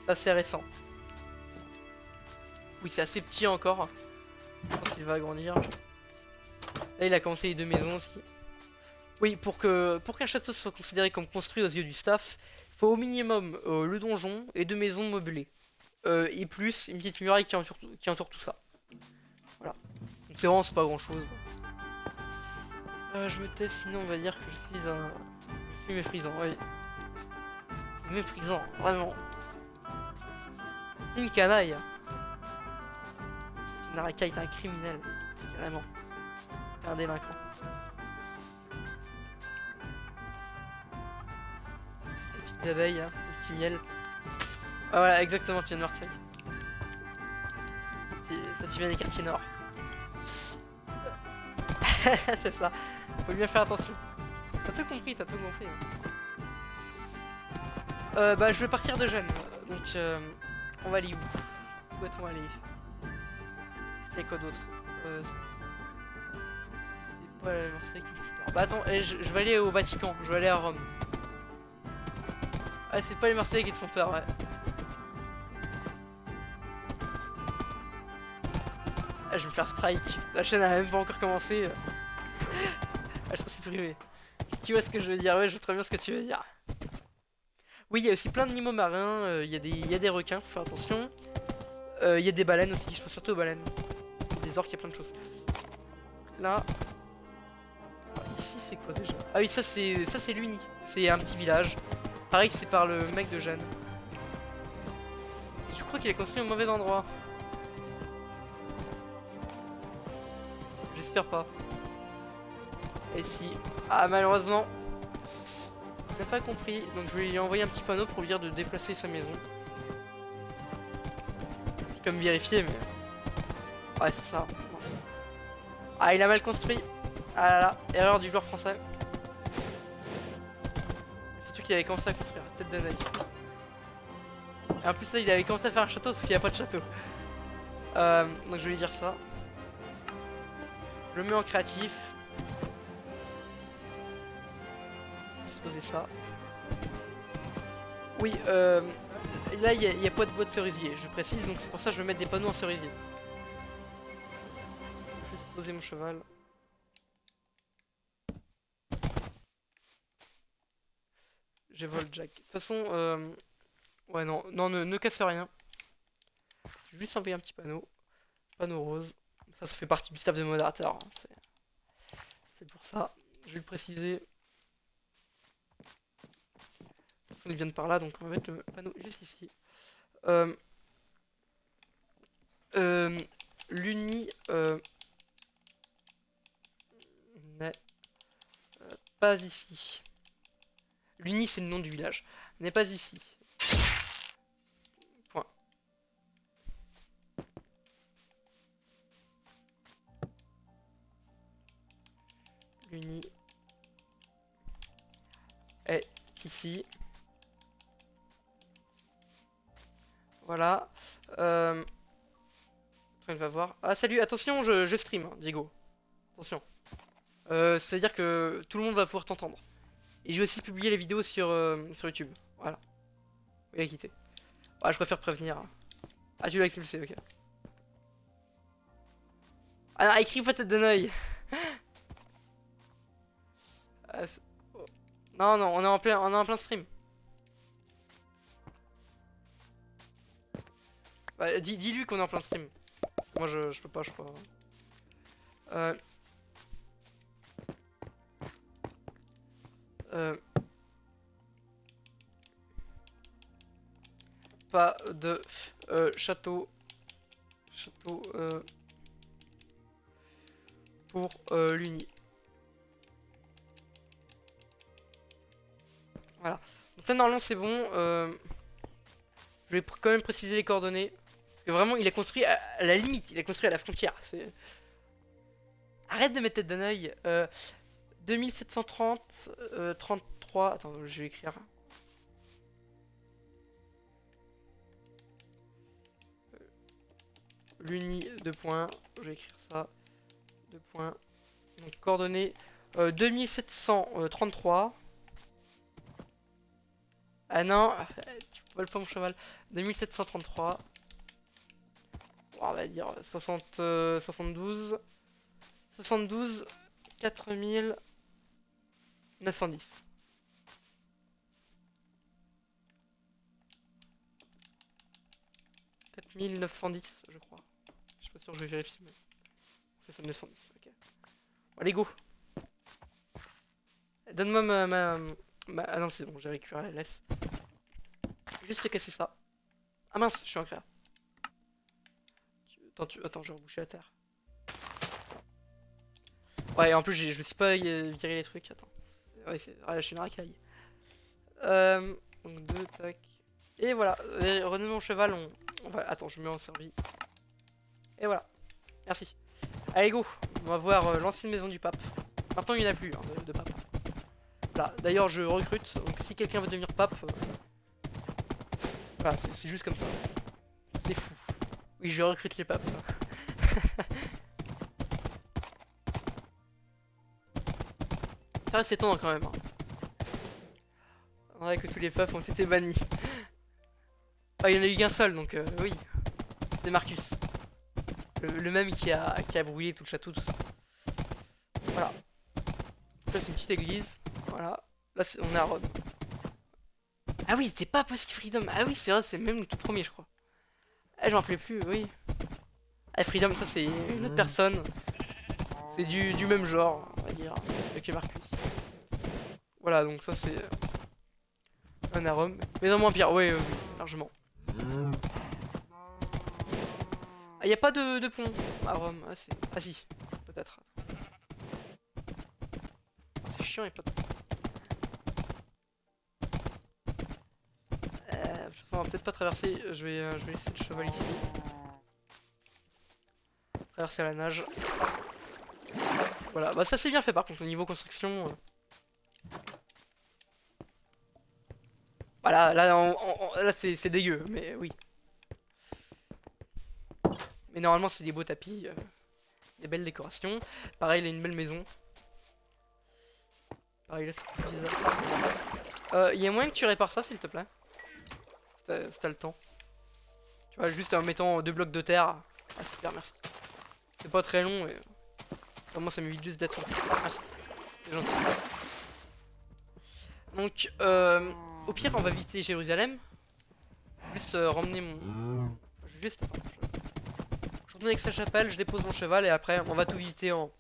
assez récent. Oui, c'est assez petit encore. Je pense qu'il va agrandir. Là, il a commencé les 2 maisons aussi. Oui, pour qu'un château soit considéré comme construit aux yeux du staff, il faut au minimum le donjon et 2 maisons meublées. Et plus une petite muraille qui entoure tout ça. Voilà. Donc c'est vraiment pas grand chose. Je me teste, sinon on va dire que je suis méprisant, oui. Méprisant, vraiment. Une canaille. Naraka est un criminel, carrément. Un délinquant. Une petite abeille, hein, un petit miel. Ah voilà, exactement, tu viens de Marseille. Toi tu viens des quartiers nord. C'est ça. Faut bien faire attention. T'as tout compris, t'as tout compris. Bah je vais partir de Gênes. Donc on va aller où? Où est-on aller? C'est quoi d'autre? C'est pas la Marseille qui me fait peur. Bah attends, je vais aller au Vatican, je vais aller à Rome. Ah c'est pas les Marseillais qui te font peur, ouais. Ah, je vais me faire strike. La chaîne a même pas encore commencé. Ah, je suis privé. Tu vois ce que je veux dire? Ouais, je vois très bien ce que tu veux dire. Oui, il y a aussi plein d'animaux marins. Il y a des requins, faut faire attention. Il y a des baleines aussi, je pense surtout aux baleines. Des orques, il y a plein de choses. Là. Ici, c'est quoi déjà? Ah oui, ça c'est l'Uni. C'est un petit village. Pareil, c'est par le mec de Gênes. Je crois qu'il est construit au mauvais endroit. J'espère pas. Et si. Ah, malheureusement. Il n'a pas compris. Donc je vais lui envoyer un petit panneau pour lui dire de déplacer sa maison. J'ai comme vérifier, mais. Ouais, c'est ça. Ah, il a mal construit. Ah là là, erreur du joueur français. Surtout qu'il avait commencé à construire, tête de naïf. Et en plus, là, il avait commencé à faire un château, sauf qu'il n'y a pas de château. Donc je vais lui dire ça. Je le mets en créatif. Je vais poser ça. Oui, là, il n'y a pas de bois de cerisier, je précise, donc c'est pour ça que je vais mettre des panneaux en cerisier. Je vais poser mon cheval. J'ai vol Jack. De toute façon, ouais, non, non, ne casse rien. Je vais juste envoyer un petit panneau. Panneau rose. Ça fait partie du staff de modérateur. Hein. C'est pour ça. Je vais le préciser. De toute façon, ils viennent par là, donc on va mettre le panneau juste ici. L'Uni n'est pas ici. L'Uni, c'est le nom du village. N'est pas ici. Point. L'Uni est ici. Voilà. Il va voir. Ah salut, attention, je stream, hein, Diego. Attention. C'est-à-dire que tout le monde va pouvoir t'entendre. Et j'ai aussi publié les vidéos sur YouTube. Voilà. Il a quitté. Ouais, je préfère prévenir. Hein. Ah, tu l'as expulsé, ok. Ah non, écris pas tête de oeil. Ah, oh. Non, non, on est en plein stream. Bah, dis-lui qu'on est en plein stream. Moi, je peux pas, je crois. Pas de château pour l'Uni. Voilà. Donc là normalement c'est bon. Je vais quand même préciser les coordonnées. Parce que vraiment il a construit à la limite, il a construit à la frontière. Arrête de mettre tête d'un oeil. 2730, 33. Attends, je vais écrire. L'Uni, 2 points. Je vais écrire ça. 2 points. Donc coordonnées 2733. Ah non, tu voles pas mon cheval. 2733. Bon, on va dire 72. 72. 4910. Je crois. Je suis pas sûr, je vais vérifier. Mais... c'est ça, 910. Ok. Bon, allez, go. Donne-moi ah non, c'est bon, j'ai récupéré. Laisse. Juste casser ça. Ah mince, je suis en créa. Attends, je vais reboucher la terre. Ouais, en plus, je me suis pas viré les trucs. Attends. Ouais, je suis une racaille. Donc 2, tac. Et voilà. Renaud mon cheval, on va. Attends, je me mets en survie. Et voilà. Merci. Allez, go. On va voir l'ancienne maison du pape. Maintenant, il n'y en a plus hein, de pape. Voilà. D'ailleurs, je recrute. Donc, si quelqu'un veut devenir pape. Voilà, c'est juste comme ça. C'est fou. Oui, je recrute les papes. Ça reste étonnant quand même. Hein. On dirait que tous les papes ont été bannis. Ah, il y en a eu qu'un seul, donc oui. C'est Marcus. Le même qui a brûlé tout le château, tout ça. Voilà. Là, c'est une petite église. Voilà. Là, on est à Rome. Ah oui, t'es pas Post Freedom. Ah oui, c'est vrai, c'est même le tout premier, je crois. Ah, j'en rappelais plus, oui. Ah, Freedom, ça, c'est une autre personne. C'est du même genre, on va dire, que Marcus. Voilà, donc ça, c'est un à Rome. Mais non, moins pire, oui, oui, largement. Ah, y a pas de pont à Rome. Ah si, peut-être. C'est chiant, y a pas de pont. De toute façon, on va peut-être pas traverser. Je vais laisser le cheval ici. Traverser à la nage. Voilà, bah ça c'est bien fait par contre au niveau construction. Voilà, là, là c'est dégueu, mais oui. Mais normalement c'est des beaux tapis, des belles décorations. Pareil, il a une belle maison. Pareil, là c'est bizarre. Il y a moyen que tu répares ça s'il te plaît? Si t'as le temps. Tu vois, juste en mettant 2 blocs de terre. Ah super, merci. C'est pas très long et... Moi ça m'évite juste d'être... Merci. C'est gentil. Donc, au pire, on va visiter Jérusalem. Juste ramener mon... Juste... Je retourne avec sa chapelle, je dépose mon cheval et après on va tout visiter en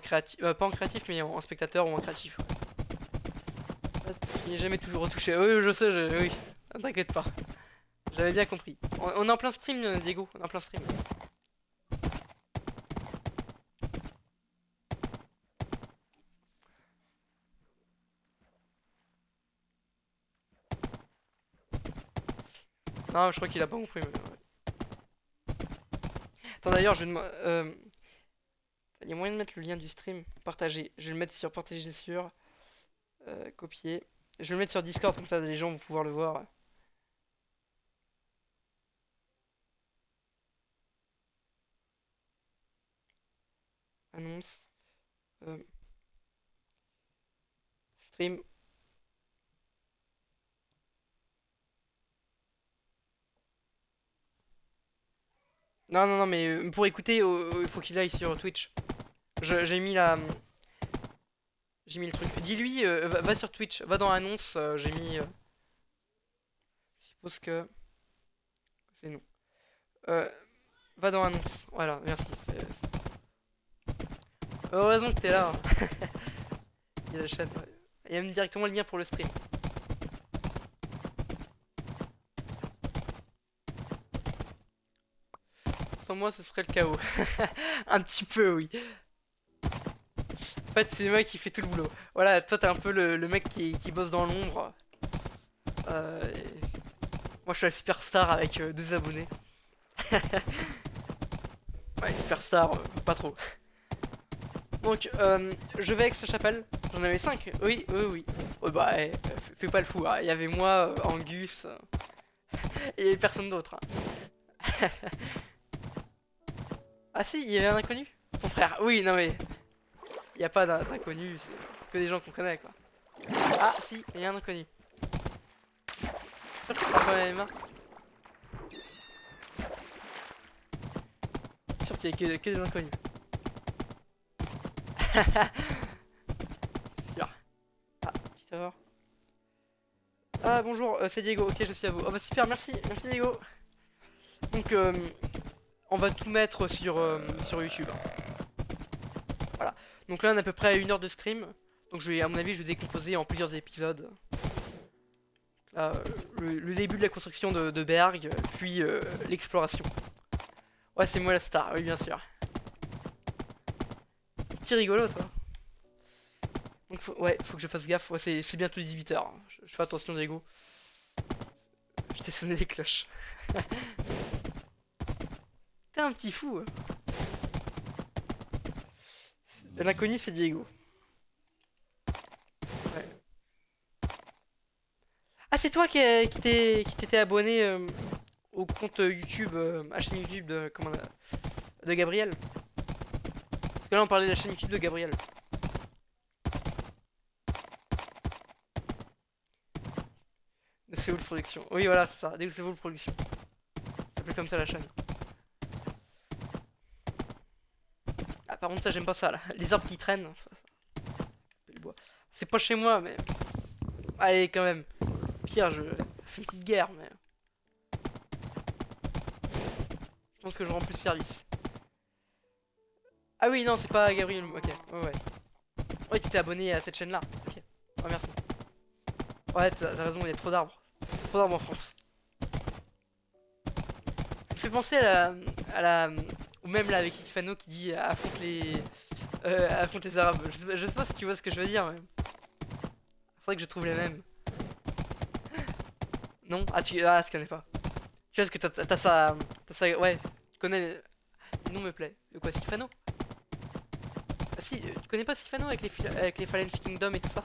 créatif. Pas en créatif mais en spectateur ou en créatif. Il n'est jamais toujours retouché. Oui, je sais, oui. T'inquiète pas. J'avais bien compris. On est en plein stream, Diego. On est en plein stream. Non, je crois qu'il a pas compris. Ouais. Attends, d'ailleurs, je vais il y a moyen de mettre le lien du stream. Partager. Je vais le mettre sur partager sur. Copier. Je vais le mettre sur Discord, comme ça les gens vont pouvoir le voir. Annonce. Stream. Non, non, non, mais pour écouter, il faut qu'il aille sur Twitch. J'ai mis la... J'ai mis le truc. Dis-lui, va sur Twitch, va dans annonce, j'ai mis... Je suppose que... C'est non. Va dans annonce, voilà, merci. Heureusement que t'es là. Hein. Il y a la chaîne. Ouais. Il y a même directement le lien pour le stream. Sans moi, ce serait le chaos. Un petit peu, oui. En fait, c'est le mec qui fait tout le boulot. Voilà, toi, t'es un peu le mec qui bosse dans l'ombre. Moi, je suis la superstar avec 2 abonnés. Ouais, superstar, pas trop. Donc, je vais avec sa chapelle. J'en avais 5. Oui, oui, oui. Oh, bah, fais pas le fou. Hein. Il y avait moi, Angus. Et il y avait personne d'autre. Hein. Ah si, il y avait un inconnu. Ton frère. Oui, non mais... Il n'y a pas d'inconnu, c'est que des gens qu'on connaît, quoi. Ah si, il y a un inconnu. Sûr que c'est pas la même main. Sûr qu'il y a que des inconnus. Sûr. Ah, Peter. Ah bonjour, c'est Diego, ok je suis à vous. Oh bah super, merci Diego. Donc on va tout mettre sur YouTube. Voilà. Donc là on est à peu près à 1 heure de stream. Donc à mon avis je vais décomposer en plusieurs épisodes. Là, le début de la construction de Berg, puis l'exploration. Ouais, c'est moi la star, oui, bien sûr. Petit rigolo, toi. Donc, ouais, faut que je fasse gaffe. Ouais, c'est bientôt 18 h. Je fais attention, Diego. Je t'ai sonné les cloches. T'es un petit fou. L'inconnu, c'est Diego. Ouais. Ah, c'est toi qui t'étais abonné au compte YouTube, à la chaîne YouTube de Gabriel. Parce que là, on parlait de la chaîne YouTube de Gabriel. De Séoul Production. Oui, voilà, c'est ça. De Séoul Production. Ça s'appelle comme ça la chaîne. Ah, par contre, ça, j'aime pas ça, là. Les arbres qui traînent. Ça le bois. C'est pas chez moi, mais. Allez, quand même. Pire, je fais une petite guerre, mais. Je pense que je rends plus service. Ah oui, non, c'est pas Gabriel. Ok, ouais, ouais. Ouais, tu t'es abonné à cette chaîne-là. Ok. Ouais, merci. Ouais, t'as raison, il y a trop d'arbres. Trop d'arbres en France. Ça me fait penser à la. Ou même là avec Ifano qui dit affronte les arabes. Je sais pas si tu vois ce que je veux dire, mais. Faudrait que je trouve les mêmes. Non? Tu connais pas. Tu vois, parce que t'as ça. Ouais, tu connais. Le nom me plaît. De quoi, Sifano? Ah si, tu connais pas Sifano avec les Fallen Kingdom et tout ça?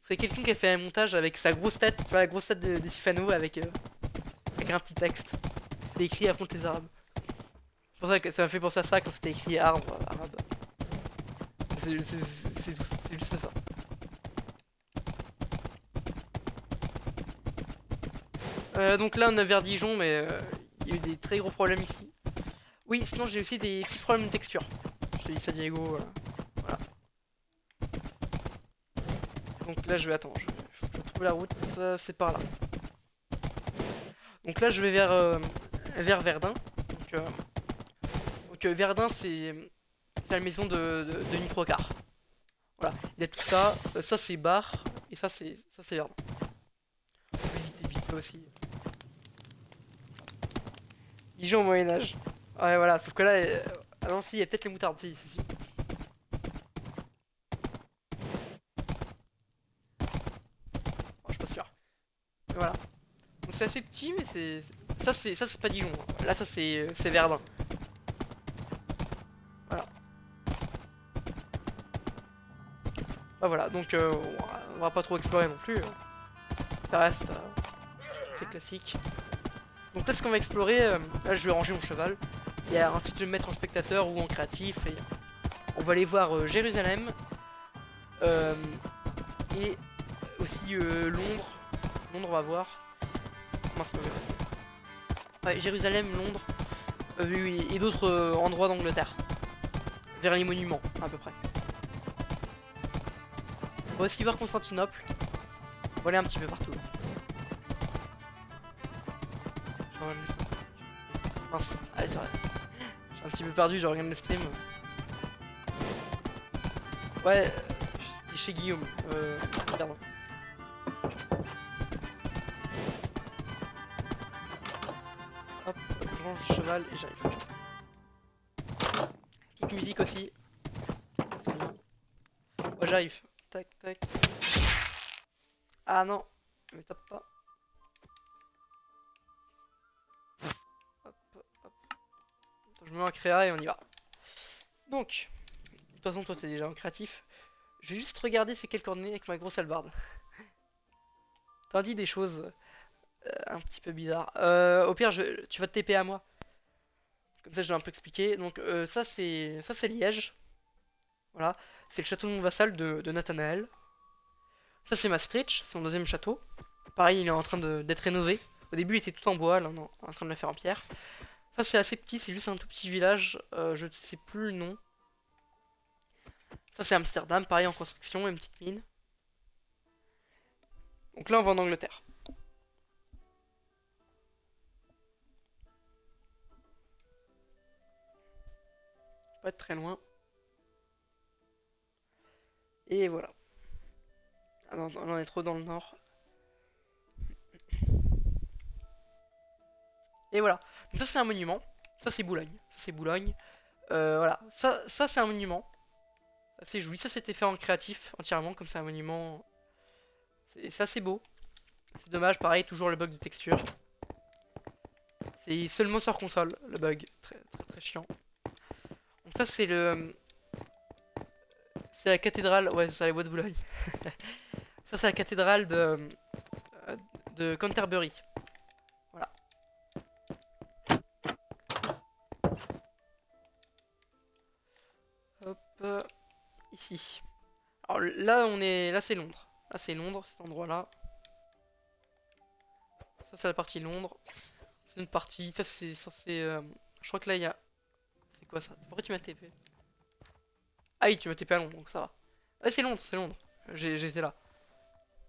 C'est quelqu'un qui a fait un montage avec sa grosse tête, tu vois, la grosse tête de Sifano avec un petit texte. C'était écrit affronte les arabes. C'est pour ça que ça m'a fait penser à ça quand c'était écrit arbre, arabe. C'est juste ça. Donc là on est vers Dijon, mais il y a eu des très gros problèmes ici. Oui, sinon j'ai aussi des petits problèmes de texture. Je te dis ça, Diego. Voilà. Donc là je vais attendre. Faut que je trouve la route. C'est par là. Donc là je vais vers Verdun. Donc Verdun c'est la maison de Nitrocar. Voilà. Il y a tout ça. Ça c'est bar. Et ça c'est Verdun. On peut visiter vite fait aussi. Dijon au Moyen-Âge. Ouais, voilà, sauf que là, ah non, si, il y a peut-être les moutardes, si. Oh, je suis pas sûr. Mais voilà. Donc c'est assez petit, mais c'est. Ça c'est pas Dijon, hein. Là, ça c'est Verdun. Voilà. Bah voilà, donc on va pas trop explorer non plus. Ça reste. C'est classique. Donc là, ce qu'on va explorer, là, je vais ranger mon cheval. Et ensuite, je vais me mettre en spectateur ou en créatif. Et on va aller voir Jérusalem. Euh, et aussi Londres. Londres, on va voir. Comment ça va. Ouais, Jérusalem, Londres et d'autres endroits d'Angleterre. Vers les monuments, à peu près. On va aussi voir Constantinople. On va aller un petit peu partout. Mince, allez, c'est vrai. Je suis un petit peu perdu, je regarde le stream. Ouais, c'était chez Guillaume. Pardon. Hop, je range le cheval et j'arrive. Petite musique aussi. C'est bien. Ouais, j'arrive. Tac, tac. Ah non, mais tape pas. Hop, hop. Attends, je me mets en créa et on y va. Donc, de toute façon, toi t'es déjà en créatif. Je vais juste regarder c'est quelles coordonnées avec ma grosse hallebarde. T'as dit des choses un petit peu bizarres. Au pire, tu vas te TP à moi. Comme ça, je vais un peu expliquer. Donc, ça c'est Liège. Voilà. C'est le château de mon vassal de Nathanaël. Ça, c'est Maastricht. C'est mon deuxième château. Pareil, il est en train d'être rénové. Au début, il était tout en bois. Là, on est en train de le faire en pierre. Ça, c'est assez petit. C'est juste un tout petit village. Je ne sais plus le nom. Ça, c'est Amsterdam. Pareil, en construction. Une petite mine. Donc là, on va en Angleterre. Pas être très loin. Et voilà. Ah non, on est trop dans le nord. Et voilà. Donc ça c'est un monument. Ça c'est Boulogne. Ça c'est Boulogne. Voilà. Ça c'est un monument. C'est joli. Ça c'était fait en créatif entièrement, comme c'est un monument. C'est assez beau. C'est dommage, pareil, toujours le bug de texture. C'est seulement sur console, le bug. Très très très chiant. Donc ça c'est le. C'est la cathédrale. Ouais, c'est la voie de Boulogne. Ça c'est la cathédrale de Canterbury. Voilà. Hop. Ici. Alors là on est. Là c'est Londres. Là c'est Londres, cet endroit là. Ça c'est la partie Londres. C'est une partie. Ça c'est censé. Je crois que là il y a. C'est quoi ça? Pourquoi tu m'as TP? Ah oui, tu m'as TP à Londres, donc ça va. Ah c'est Londres, c'est Londres. J'étais là.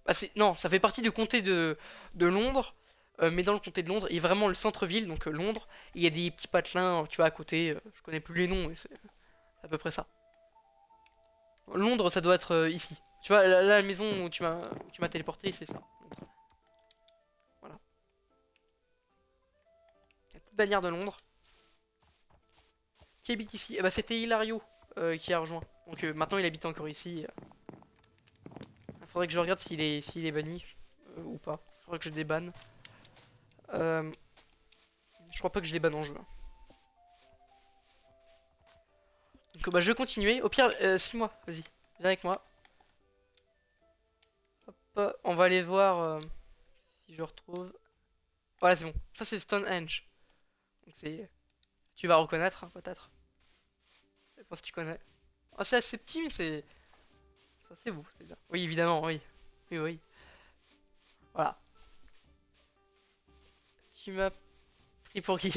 Ah, non, ça fait partie du comté de Londres. Mais dans le comté de Londres, il y a vraiment le centre-ville, donc Londres. Et il y a des petits patelins, tu vois, à côté. Je connais plus les noms, mais c'est à peu près ça. Londres, ça doit être ici. Tu vois, la maison où tu m'as téléporté, c'est ça. Londres. Voilà. La petite bannière de Londres. Qui habite ici? Eh bah, c'était Hilario qui a rejoint. Donc maintenant, il habite encore ici. Il faudrait que je regarde s'il est banni ou pas. Il faudrait que je débanne. Euh, je crois pas que je débanne en jeu. Donc bah, je vais continuer. Au pire, suis-moi, vas-y. Viens avec moi. Hop, on va aller voir si je retrouve. Voilà, c'est bon. Ça, c'est Stonehenge. Donc c'est. Tu vas reconnaître, hein, peut-être. Je sais pas si tu connais. Ah, c'est assez petit, mais c'est. Ça, c'est beau, c'est bien. Oui, évidemment, oui. Oui, oui. Voilà. Tu m'as pris pour qui?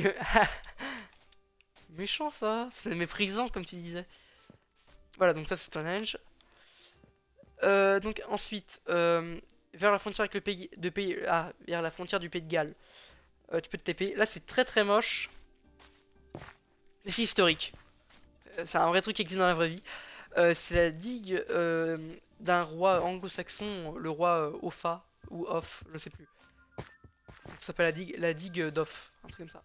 Méchant, ça. C'est méprisant, comme tu disais. Voilà, donc ça, c'est Stonehenge. Donc ensuite, vers la frontière avec le vers la frontière du Pays de Galles, tu peux te TP. Là, c'est très très moche. Mais c'est historique. C'est un vrai truc qui existe dans la vraie vie. C'est la digue d'un roi anglo-saxon, le roi Offa ou Off, je sais plus. Ça s'appelle la digue d'Off, un truc comme ça.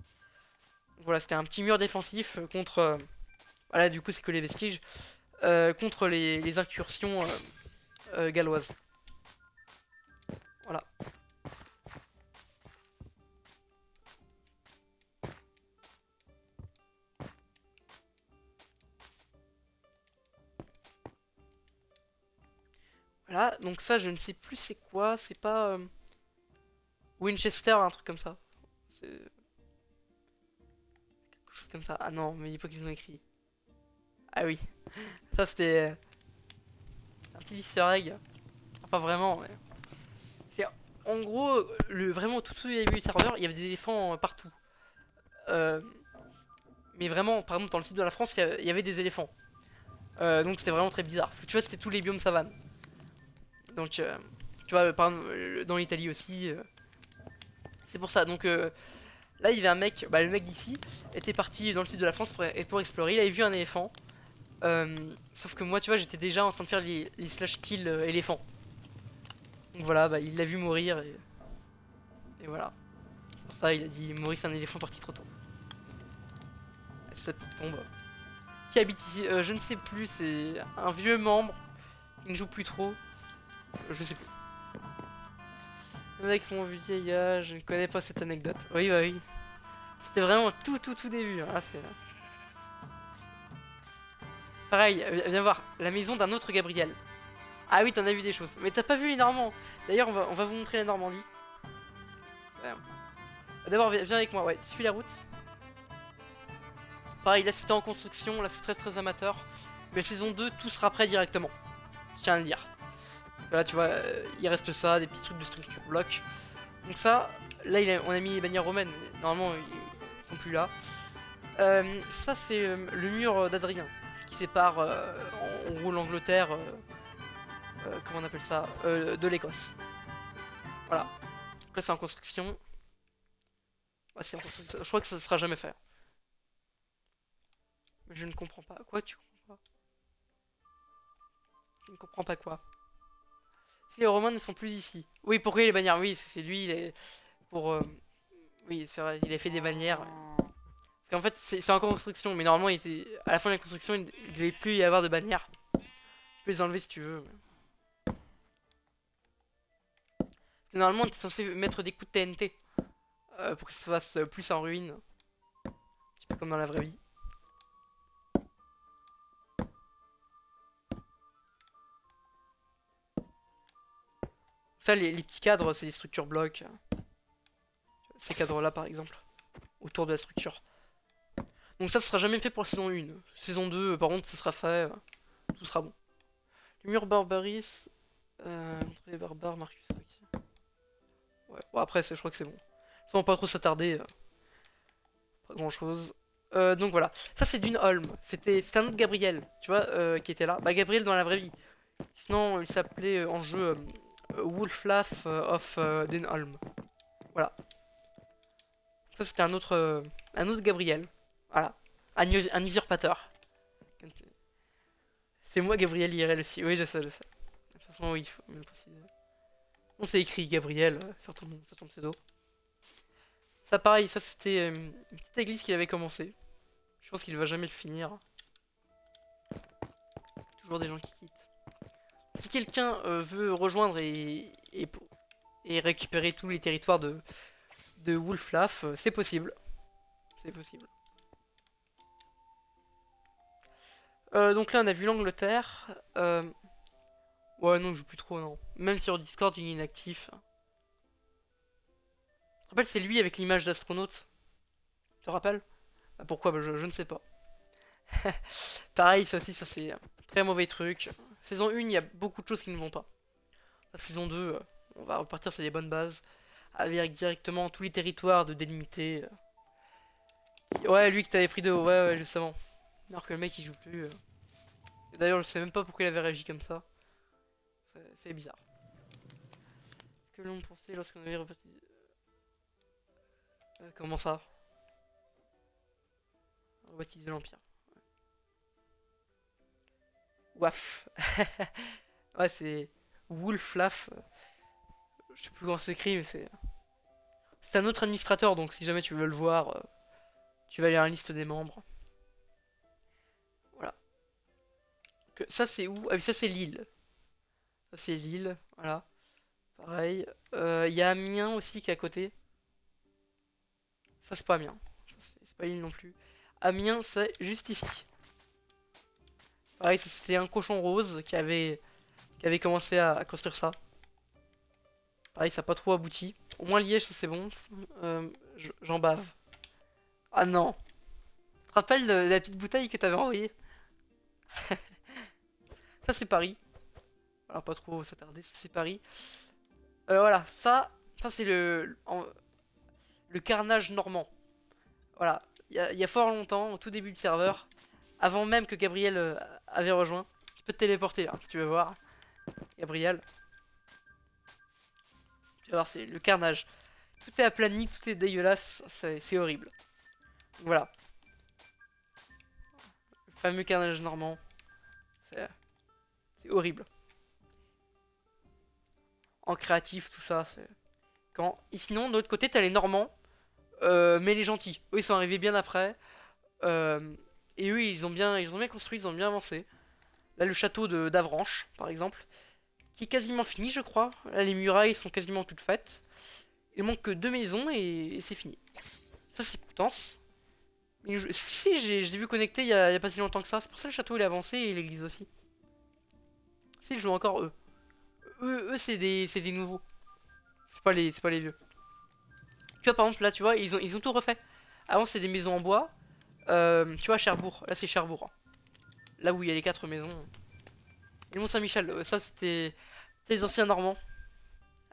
Donc voilà, c'était un petit mur défensif contre. Voilà, du coup, c'est que les vestiges. Contre les incursions galloises. Voilà. Voilà, donc ça, je ne sais plus c'est quoi. C'est pas Winchester, un truc comme ça. C'est quelque chose comme ça. Ah non, mais dis pas qu'ils ont écrit. Ah oui, ça c'était un petit easter egg. Enfin vraiment, ouais. C'est en gros vraiment tout au début du serveur, il y avait des éléphants partout. Euh, mais vraiment, par exemple dans le sud de la France, il y avait des éléphants. Donc c'était vraiment très bizarre. Parce que tu vois, c'était tous les biomes savane. Donc tu vois, par exemple dans l'Italie aussi. C'est pour ça. Donc là, il y avait un mec, bah, le mec d'ici était parti dans le sud de la France pour explorer. Il avait vu un éléphant. Sauf que moi, tu vois, j'étais déjà en train de faire les slash kill éléphants. Donc voilà, bah, il l'a vu mourir et voilà. C'est pour ça il a dit Maurice, un éléphant parti trop tôt. C'est sa petite tombe. Qui habite ici? Je ne sais plus, c'est un vieux membre qui ne joue plus trop. Je sais plus. Le mec, mon vieil âge, je ne connais pas cette anecdote. Oui, bah oui. C'était vraiment tout début. Hein. Ah, pareil, viens voir, la maison d'un autre Gabriel. Ah oui, t'en as vu des choses. Mais t'as pas vu les Normands. D'ailleurs, on va vous montrer la Normandie. D'abord, viens avec moi, ouais, suis la route. Pareil, là c'était en construction, là c'est très très amateur. Mais saison 2, tout sera prêt directement. Je tiens à le dire. Voilà, tu vois, il reste ça, des petits trucs de structure bloc. Donc ça, là on a mis les bannières romaines, mais normalement ils sont plus là. Ça c'est le mur d'Adrien qui sépare en gros l'Angleterre, comment on appelle ça, de l'Écosse. Voilà. Donc là c'est en construction. Ouais, c'est en construction. Je crois que ça sera jamais fait. Mais je ne comprends pas. Quoi, tu comprends pas? Je ne comprends pas quoi. Si les Romains ne sont plus ici. Oui, pourquoi les bannières? Oui, c'est lui, pour... oui, c'est vrai, il a fait des bannières. En fait, c'est en construction, mais normalement, à la fin de la construction, il devait plus y avoir de bannières. Tu peux les enlever si tu veux. Normalement, t'es censé mettre des coups de TNT pour que ça se fasse plus en ruine, un petit peu comme dans la vraie vie. Ça, les petits cadres, c'est des structures blocs. Ces cadres-là, par exemple, autour de la structure. Donc ça, ce sera jamais fait pour la saison 1. Saison 2, par contre, ce sera fait. Tout sera bon. Le mur Barbaris. Contre les barbares, Marcus. Ok. Ouais, bon, après, je crois que c'est bon. Sans pas trop s'attarder. Pas grand chose. Donc voilà. Ça, c'est Dunholm. C'était un autre Gabriel, tu vois, qui était là. Bah, Gabriel dans la vraie vie. Sinon, il s'appelait en jeu Wolflaff of Dunholm. Voilà. Ça, c'était un autre Gabriel. Voilà. Un usurpateur. C'est moi, Gabriel IRL aussi. Oui, je sais, je sais. De toute façon, oui, il faut même préciser. On s'est écrit Gabriel sur ton pseudo. Ça, pareil, ça c'était une petite église qu'il avait commencé. Je pense qu'il va jamais le finir. Toujours des gens qui quittent. Si quelqu'un veut rejoindre et récupérer tous les territoires de Wolflaff, c'est possible. C'est possible. Donc là, on a vu l'Angleterre. Ouais, non, je joue plus trop, non. Même sur Discord, il est inactif. Tu te rappelles, c'est lui avec l'image d'astronaute. Tu te rappelles? Bah, pourquoi? Bah, je ne sais pas. Pareil, ça aussi, ça c'est un très mauvais truc. Saison 1, il y a beaucoup de choses qui ne vont pas. La saison 2, on va repartir sur les bonnes bases. Avec directement tous les territoires de délimiter. Ouais, lui que t'avais pris de haut, ouais, justement. Alors que le mec il joue plus. D'ailleurs, je sais même pas pourquoi il avait réagi comme ça. C'est bizarre. Que l'on pensait lorsqu'on avait reparti. Comment ça? Rebaptiser l'Empire. Waf. Ouais, c'est Wolflaff. Je sais plus comment c'est écrit, mais c'est un autre administrateur, donc si jamais tu veux le voir, tu vas aller à la liste des membres. Voilà. Ça c'est où? Ah oui, ça c'est Lille. Ça c'est Lille, voilà. Pareil. Il y a Amiens aussi qui est à côté. Ça c'est pas Amiens. C'est pas Lille non plus. Amiens c'est juste ici. Pareil, ça c'était un cochon rose qui avait commencé à construire ça. Pareil, ça n'a pas trop abouti. Au moins Liège, c'est bon. J'en bave. Ah non. Tu te rappelles de la petite bouteille que t'avais envoyée? Ça c'est Paris. Alors pas trop s'attarder, c'est Paris. Voilà, ça c'est le carnage normand. Voilà, il y a fort longtemps, au tout début du serveur, avant même que Gabriel avait rejoint. Tu peux te téléporter là, si tu veux voir. Gabriel. Tu vas voir, c'est le carnage. Tout est aplani, tout est dégueulasse, c'est horrible. Donc, voilà, le fameux carnage normand. C'est horrible. En créatif, tout ça. Et sinon, de l'autre côté, t'as les Normands, mais les gentils. Eux, ils sont arrivés bien après. Euh, et eux, ils ont bien construit, ils ont bien avancé. Là, le château d'Avranches, par exemple, qui est quasiment fini, je crois. Là, les murailles sont quasiment toutes faites. Il manque que deux maisons et c'est fini. Ça, c'est Coutances. Mais si, je l'ai vu connecté il y a pas si longtemps que ça. C'est pour ça que le château il est avancé et l'église aussi. Si, ils jouent encore eux. Eux c'est des nouveaux. C'est pas les vieux. Tu vois, par exemple, là, tu vois, ils ont tout refait. Avant, c'était des maisons en bois. Tu vois, Cherbourg. Là, c'est Cherbourg, hein. Là où il y a les quatre maisons. Et Mont-Saint-Michel, ça, c'était les anciens Normands.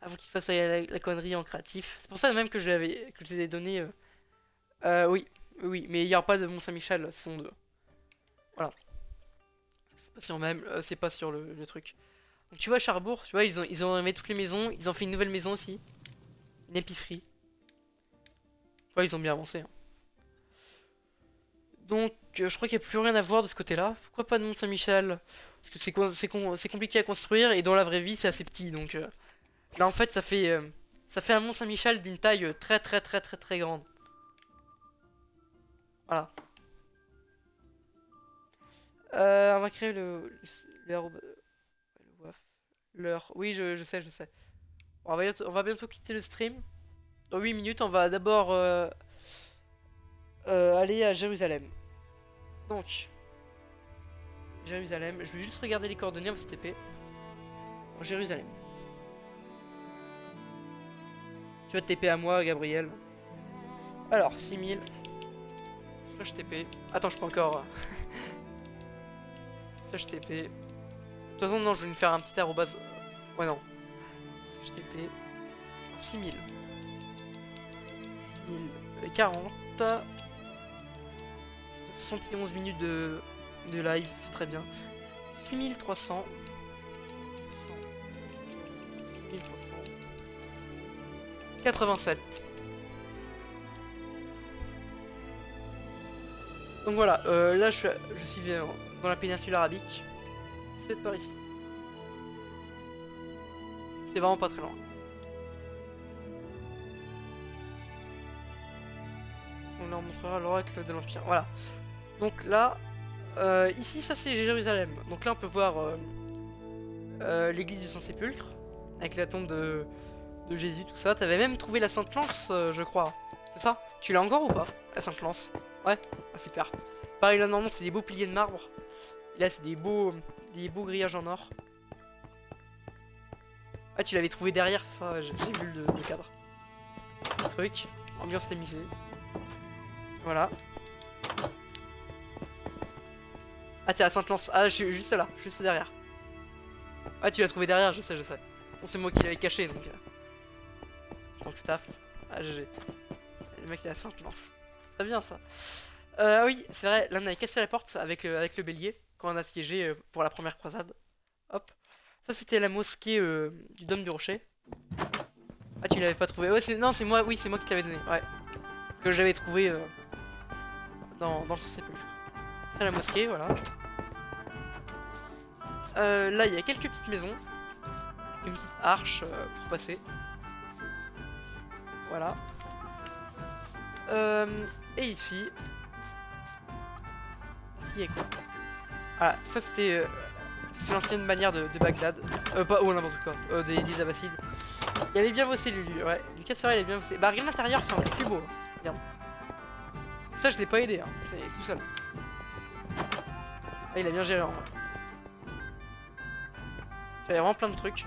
Avant qu'ils fassent la connerie en créatif. C'est pour ça même que je les ai donné. Oui, oui, mais il n'y aura pas de Mont-Saint-Michel saison 2. Voilà. C'est pas sur même, c'est pas sur le truc. Donc tu vois, Cherbourg, tu vois, ils ont remis toutes les maisons. Ils ont fait une nouvelle maison aussi. Une épicerie. Ouais, ils ont bien avancé, hein. Donc, je crois qu'il n'y a plus rien à voir de ce côté-là. Pourquoi pas de Mont-Saint-Michel? Parce que c'est compliqué à construire et dans la vraie vie, c'est assez petit. Donc, là, en fait, ça fait un Mont-Saint-Michel d'une taille très, très, très, très, très grande. Voilà. On va créer le WAF. L'heure. Oui, je sais, je sais. On va bientôt quitter le stream. Dans 8 minutes, on va d'abord aller à Jérusalem. Donc, Jérusalem. Je vais juste regarder les coordonnées, on va se TP. En Jérusalem. Tu vas te TP à moi, Gabriel. Alors, 6000. Slash TP. Attends, je peux encore. Slash TP. De toute façon, non, je vais me faire un petit arrobase. Ouais, non. Slash TP. 6000. 6040. 71 minutes de live, c'est très bien. 6300. 67. Donc voilà, là je suis dans la péninsule arabique. C'est par ici. C'est vraiment pas très loin. On leur montrera l'oracle de l'Empire. Voilà. Donc là, ici ça c'est Jérusalem. Donc là on peut voir l'église du Saint-Sépulcre. Avec la tombe de Jésus, tout ça. T'avais même trouvé la Sainte Lance, je crois. C'est ça? Tu l'as encore ou pas? La Sainte Lance? Ouais? Ah, super. Pareil, là, normalement, c'est des beaux piliers de marbre. Et là, c'est des beaux grillages en or. Ah, tu l'avais trouvé derrière, ça, j'ai vu le cadre. Truc. Ambiance tamisée. Voilà. Ah, t'es à Sainte Lance. Ah, je suis juste là, juste derrière. Ah, tu l'as trouvé derrière, je sais, je sais. Bon, c'est moi qui l'avais caché, donc. Tant que staff. Ah, GG. Le mec, il a Sainte Lance. Très bien, ça. Ah oui, c'est vrai, là on avait cassé la porte avec le bélier quand on a siégé pour la première croisade. Hop. Ça c'était la mosquée du Dôme du Rocher. Ah tu l'avais pas trouvé. Ouais, non, c'est moi, oui, c'est moi qui te l'avais donné. Ouais. Que j'avais trouvé dans le Saint-Sépulcre. C'est la mosquée, voilà. Là il y a quelques petites maisons. Une petite arche pour passer. Voilà. Et ici. Quoi. Ah, ça c'était c'est l'ancienne manière de Bagdad. Pas, oh n'importe quoi, des Abbassides. Il avait bien bossé lui, ouais. Lucas c'est vrai, il avait bien bossé. Bah regarde l'intérieur, c'est encore plus beau. Hein. Regarde. Ça je l'ai pas aidé, hein. C'est tout seul. Ah, il a bien géré en vrai. Il y a vraiment plein de trucs.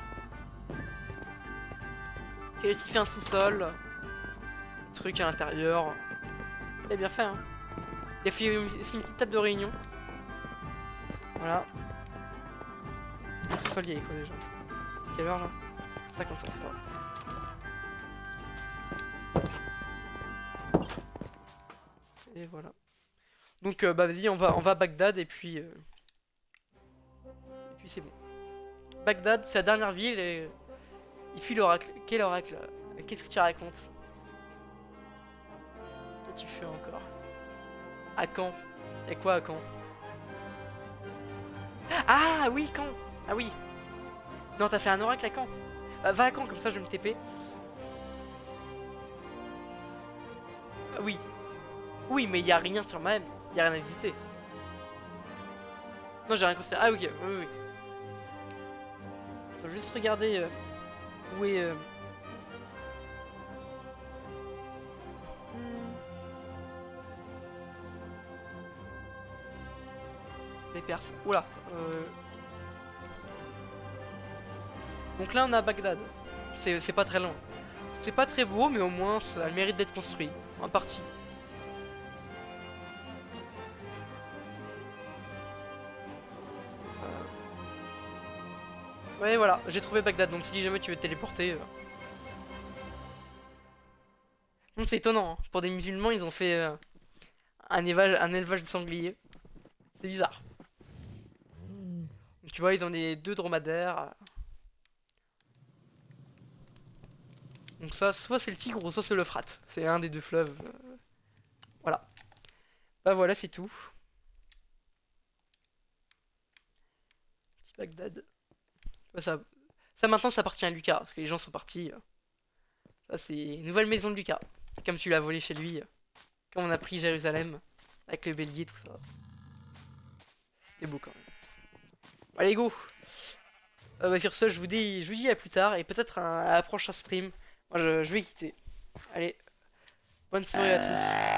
Il a aussi fait un sous-sol. Truc à l'intérieur. Il a bien fait, hein. Il a fait aussi une petite table de réunion. Voilà. Le sol il y a quoi déjà? Quelle heure là? 55 fois. Et voilà. Donc bah vas-y, on va à Bagdad et puis c'est bon. Bagdad, c'est la dernière ville et puis l'oracle. Quel oracle? Qu'est-ce que tu racontes? Qu'as-tu fait encore? À Caen? Y'a quoi à Caen? Ah oui, Caen. Ah oui. Non, t'as fait un oracle à Caen. Va à Caen, comme ça je vais me TP. Oui. Oui, mais y a rien sur ma M. Y a rien à visiter. Non, j'ai rien considéré. Ah ok, oui, oui. Faut juste regarder où est... les Perses. Oula. Donc là on a Bagdad. C'est pas très long. C'est pas très beau mais au moins ça a le mérite d'être construit. En partie. Ouais voilà, j'ai trouvé Bagdad. Donc si jamais tu veux te téléporter... C'est étonnant. Hein. Pour des musulmans ils ont fait un élevage de sangliers. C'est bizarre. Donc, tu vois ils ont des deux dromadaires. Donc ça, soit c'est le Tigre ou soit c'est l'Euphrate. C'est un des deux fleuves. Voilà. Bah voilà, c'est tout. Petit Bagdad. Bah, ça maintenant ça appartient à Lucas, parce que les gens sont partis. Ça c'est une nouvelle maison de Lucas. Comme tu l'as volé chez lui. Comme on a pris Jérusalem. Avec le bélier, tout ça. C'était beau quand même. Allez, go. Sur ce, je vous dis à plus tard et peut-être à la prochaine stream. Moi, je vais quitter. Allez, bonne soirée à tous.